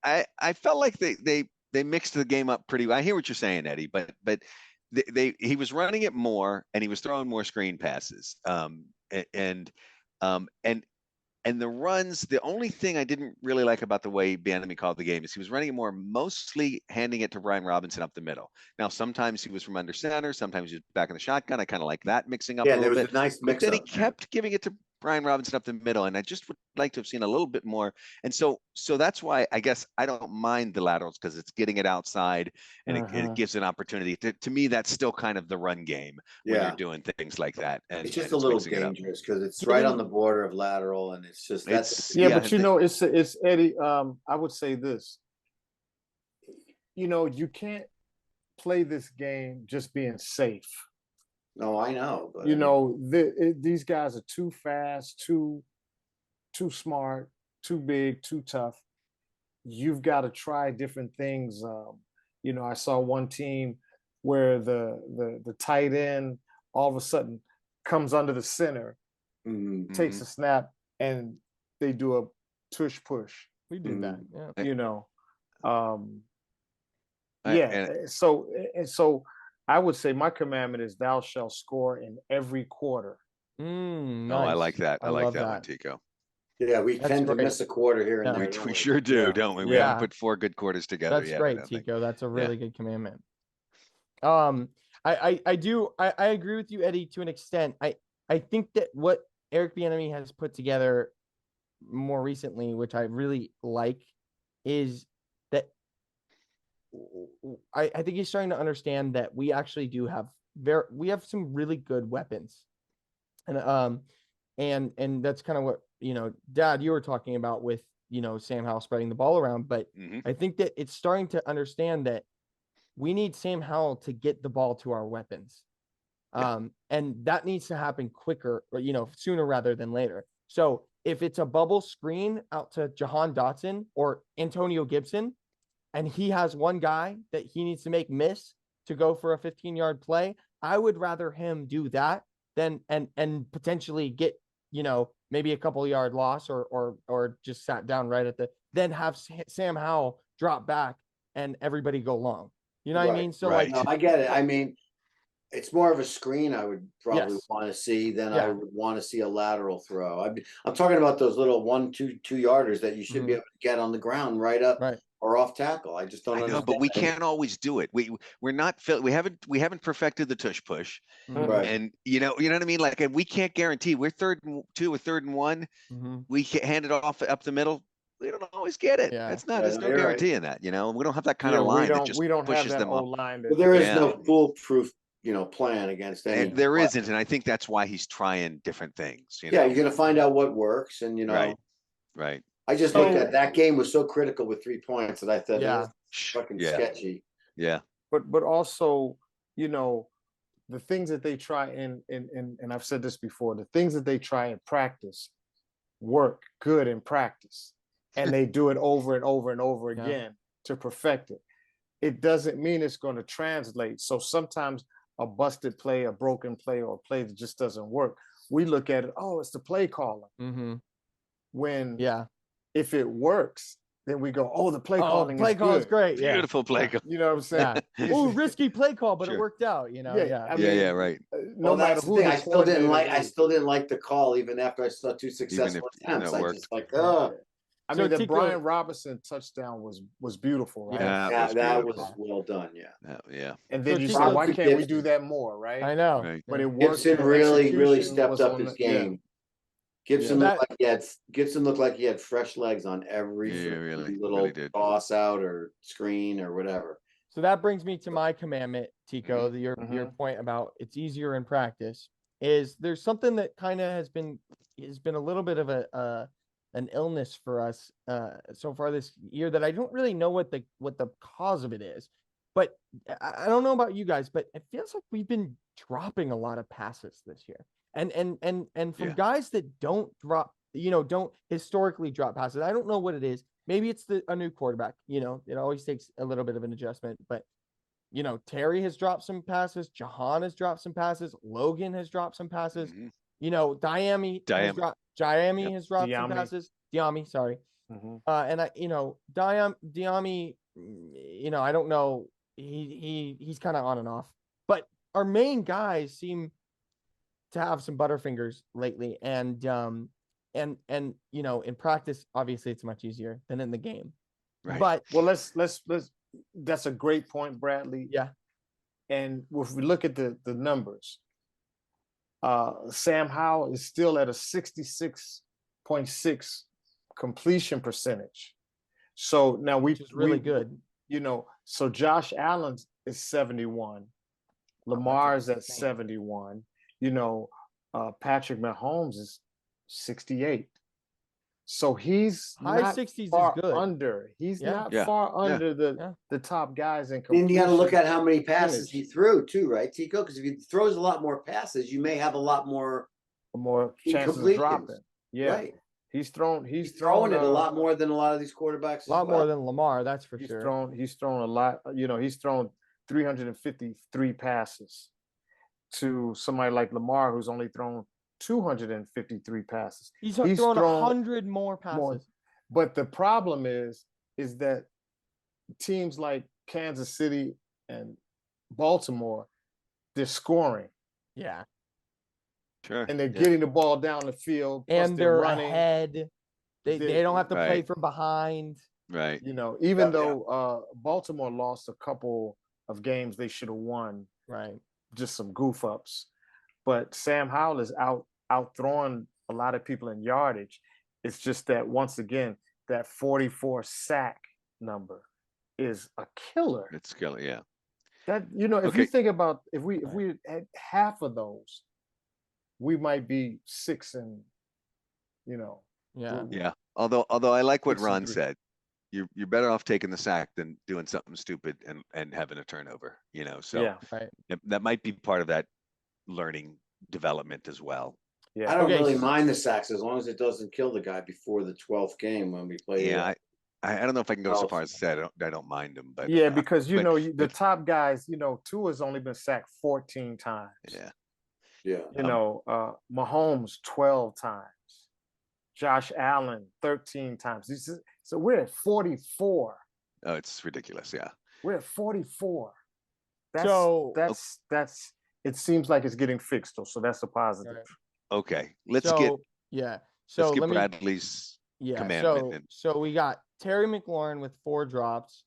I felt like they mixed the game up pretty well. I hear what you're saying, Eddie, but he was running it more and he was throwing more screen passes. And the runs, the only thing I didn't really like about the way Bieniemy called the game is he was running it more, mostly handing it to Brian Robinson up the middle. Now, sometimes he was from under center, sometimes he was back in the shotgun. I kind of like that mixing up a little bit. Yeah, there was a nice mix up. Then he kept giving it to Brian Robinson up the middle, and I just would like to have seen a little bit more. And so that's why I guess I don't mind the laterals because it's getting it outside and it gives an opportunity. To me, that's still kind of the run game when you're doing things like that. And it's just a little dangerous because it's right on the border of lateral, and it's just but it's Eddie. I would say this. You can't play this game just being safe. No, I know. But these guys are too fast, too smart, too big, too tough. You've got to try different things. I saw one team where the tight end all of a sudden comes under the center, takes a snap, and they do a tush push. We did that. Yeah. So I would say my commandment is thou shalt score in every quarter. Oh, I like that. I like love that one, Tico. Yeah, we That's tend to great. miss a quarter here and Yeah. there. We, don't we we? sure do, Yeah. don't we? We Yeah. haven't put 4 good quarters together That's yet. I great, don't think. Tico. That's a really good commandment. I agree with you, Eddie, to an extent. I think that what Eric Bieniemy has put together more recently, which I really like, is that I think he's starting to understand that we actually do have we have some really good weapons. And that's kind of what, Dad, you were talking about with, Sam Howell spreading the ball around, but I think that it's starting to understand that we need Sam Howell to get the ball to our weapons. And that needs to happen quicker, or, sooner rather than later. So if it's a bubble screen out to Jahan Dotson or Antonio Gibson, and he has one guy that he needs to make miss to go for a 15-yard play, I would rather him do that than and potentially get, maybe a couple yard loss or just sat down right at then have Sam Howell drop back and everybody go long. You know what I mean? So right. No, I get it. I mean, it's more of a screen I would probably Yes. want to see than I would want to see a lateral throw. I'm talking about those little 2-yarders that you should be able to get on the ground right up or off tackle. I just don't I know, understand. but we can't always do it. We're not we haven't perfected the tush push. Right. And you know what I mean? Like, we can't guarantee we're 3rd and 2 or 3rd and 1. We can't hand it off up the middle. We don't always get it. Yeah. It's not. There's no you're guarantee in that. We don't have that kind of line that just we don't pushes have that them up. line. Well, there is no foolproof, plan against any. And there isn't, and I think that's why he's trying different things. Yeah, you're gonna find out what works, and Right. I just looked at that game was so critical with 3 points that I thought, Yeah. fucking sketchy. Yeah. But also, the things that they try and I've said this before, the things that they try and practice work good in practice, and they do it over and over and over again to perfect it. It doesn't mean it's going to translate. So sometimes a busted play, a broken play, or a play that just doesn't work, we look at it, oh, it's the play caller. When if it works, then we go, oh, the play calling play call is great. Yeah. Beautiful play call. You know what I'm saying? Oh, risky play call, but Sure. it worked out. I mean, Yeah, right. No matter that's the who thing. the I still didn't like. coordinator I is. still didn't like the call, even after I saw 2 successful attempts. it I worked. just like, I So mean, the Tico- Brian Robinson touchdown was beautiful, right? that was well done. Yeah. Yeah. And then So you Tico- say, why Gibson- can't we do that more, right? I know. Right. But it worked. Gibson the really execution stepped was up on his the- game. Gibson Yeah. looked like he had fresh legs on every Yeah, really little did. toss out or screen or whatever. So that brings me to my commandment, Tico. Your point about it's easier in practice is there's something that kind of has been a little bit of an illness for us so far this year that I don't really know what the cause of it is. But I don't know about you guys, but it feels like we've been dropping a lot of passes this year. And from guys that don't drop, don't historically drop passes. I don't know what it is. Maybe it's a new quarterback. It always takes a little bit of an adjustment. But Terry has dropped some passes. Jahan has dropped some passes. Logan has dropped some passes. Diami has dropped some passes. Diami, sorry. And Diami, I don't know. He's kind of on and off. But our main guys seem to have some butterfingers lately, and in practice, obviously it's much easier than in the game. Right. But well, let's that's a great point, Bradley. Yeah. And if we look at the numbers, Sam Howell is still at a 66.6 completion percentage. So now which is really good. So Josh Allen is 71. Lamar's at 71. Patrick Mahomes is 68. So he's high not 60s far is good. under. He's not Yeah. far under the top guys in completion. Then you got to look at how many passes he threw too, right, Tico? Because if he throws a lot more passes, you may have a lot more chances of dropping. Yeah. Right. He's throwing it a lot more than a lot of these quarterbacks. A lot more than Lamar, that's for he's sure. He's thrown a lot. He's thrown 353 passes to somebody like Lamar, who's only thrown 253 passes. He's thrown 100 more passes. But the problem is that teams like Kansas City and Baltimore, they're scoring. Yeah. Sure. And they're getting the ball down the field. And they're running ahead. They don't have to play from behind. Right. You know, even though Baltimore lost a couple of games they should have won. Right. Just some goof ups. But Sam Howell is out throwing a lot of people in yardage. It's just that once again, that 44 sack number is a killer. It's killer, yeah. That, you know, if you think about if we had half of those, we might be 6 and, you know. Yeah. Although I like what Ron said. You're better off taking the sack than doing something stupid and having a turnover, you know. So that might be part of that learning development as well. I don't really mind the sacks as long as it doesn't kill the guy before the 12th game when we play. Yeah, I don't know if I can go so far as to say I don't mind them, but because the top guys, you know, Tua's only been sacked 14 times. Yeah. You know, Mahomes 12 times. Josh Allen 13 times. So we're at 44. Oh, it's ridiculous. Yeah. We're at 44. That's it seems like it's getting fixed though. So that's a positive. Okay. Let's get let me, Bradley's commandment. So we got Terry McLaurin with 4 drops,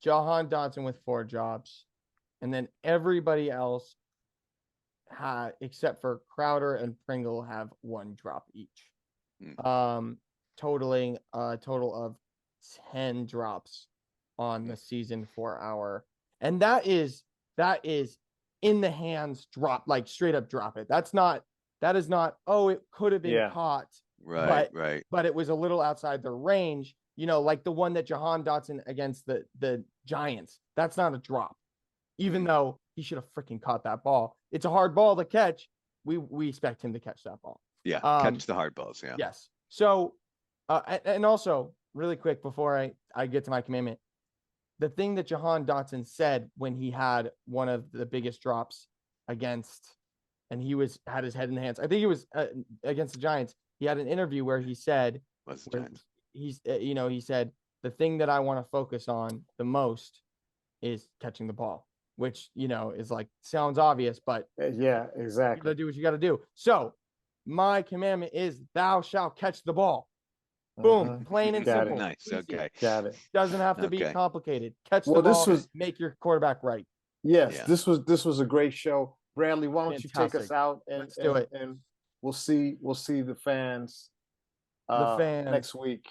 Jahan Dotson with 4 drops, and then everybody else except for Crowder and Pringle have 1 drop each. Totaling a total of 10 drops on the season and that is in the hands drop, like straight up drop it. That is not, it could have been caught. Right. But it was a little outside their range, you know, like the one that Jahan Dotson against the Giants. That's not a drop, even though he should have freaking caught that ball. It's a hard ball to catch. We expect him to catch that ball. Yeah, catch the hard balls. Yeah. Yes. So, and also really quick before I get to my commandment, the thing that Jahan Dotson said when he had one of the biggest drops against, and he had his head in the hands. I think it was against the Giants. He had an interview where he said, he said, the thing that I want to focus on the most is catching the ball, which, you know, is like, sounds obvious, but yeah, exactly. You got to do what you got to do. So my commandment is thou shalt catch the ball. Boom. Plain and simple. Nice. Okay. Got it. Doesn't have to be complicated. Catch the ball, make your quarterback right. Yes, this was a great show. Bradley, why don't you take us out and let's do it. And we'll see the fans next week.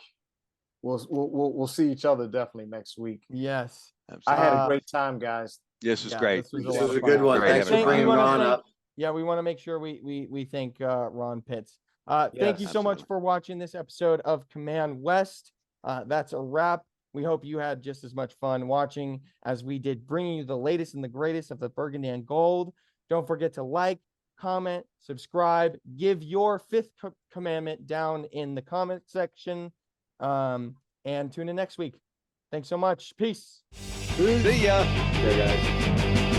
We'll see each other definitely next week. Yes. Absolutely. I had a great time, guys. This was great. This was a good one. Thanks for bringing Ron up. Yeah, we want to make sure we thank Ron Pitts. Thank you so much for watching this episode of Command West. That's a wrap. We hope you had just as much fun watching as we did, bringing you the latest and the greatest of the Burgundy and Gold. Don't forget to like, comment, subscribe, give your 5th commandment down in the comment section, and tune in next week. Thanks so much. Peace. See ya. Yeah, guys.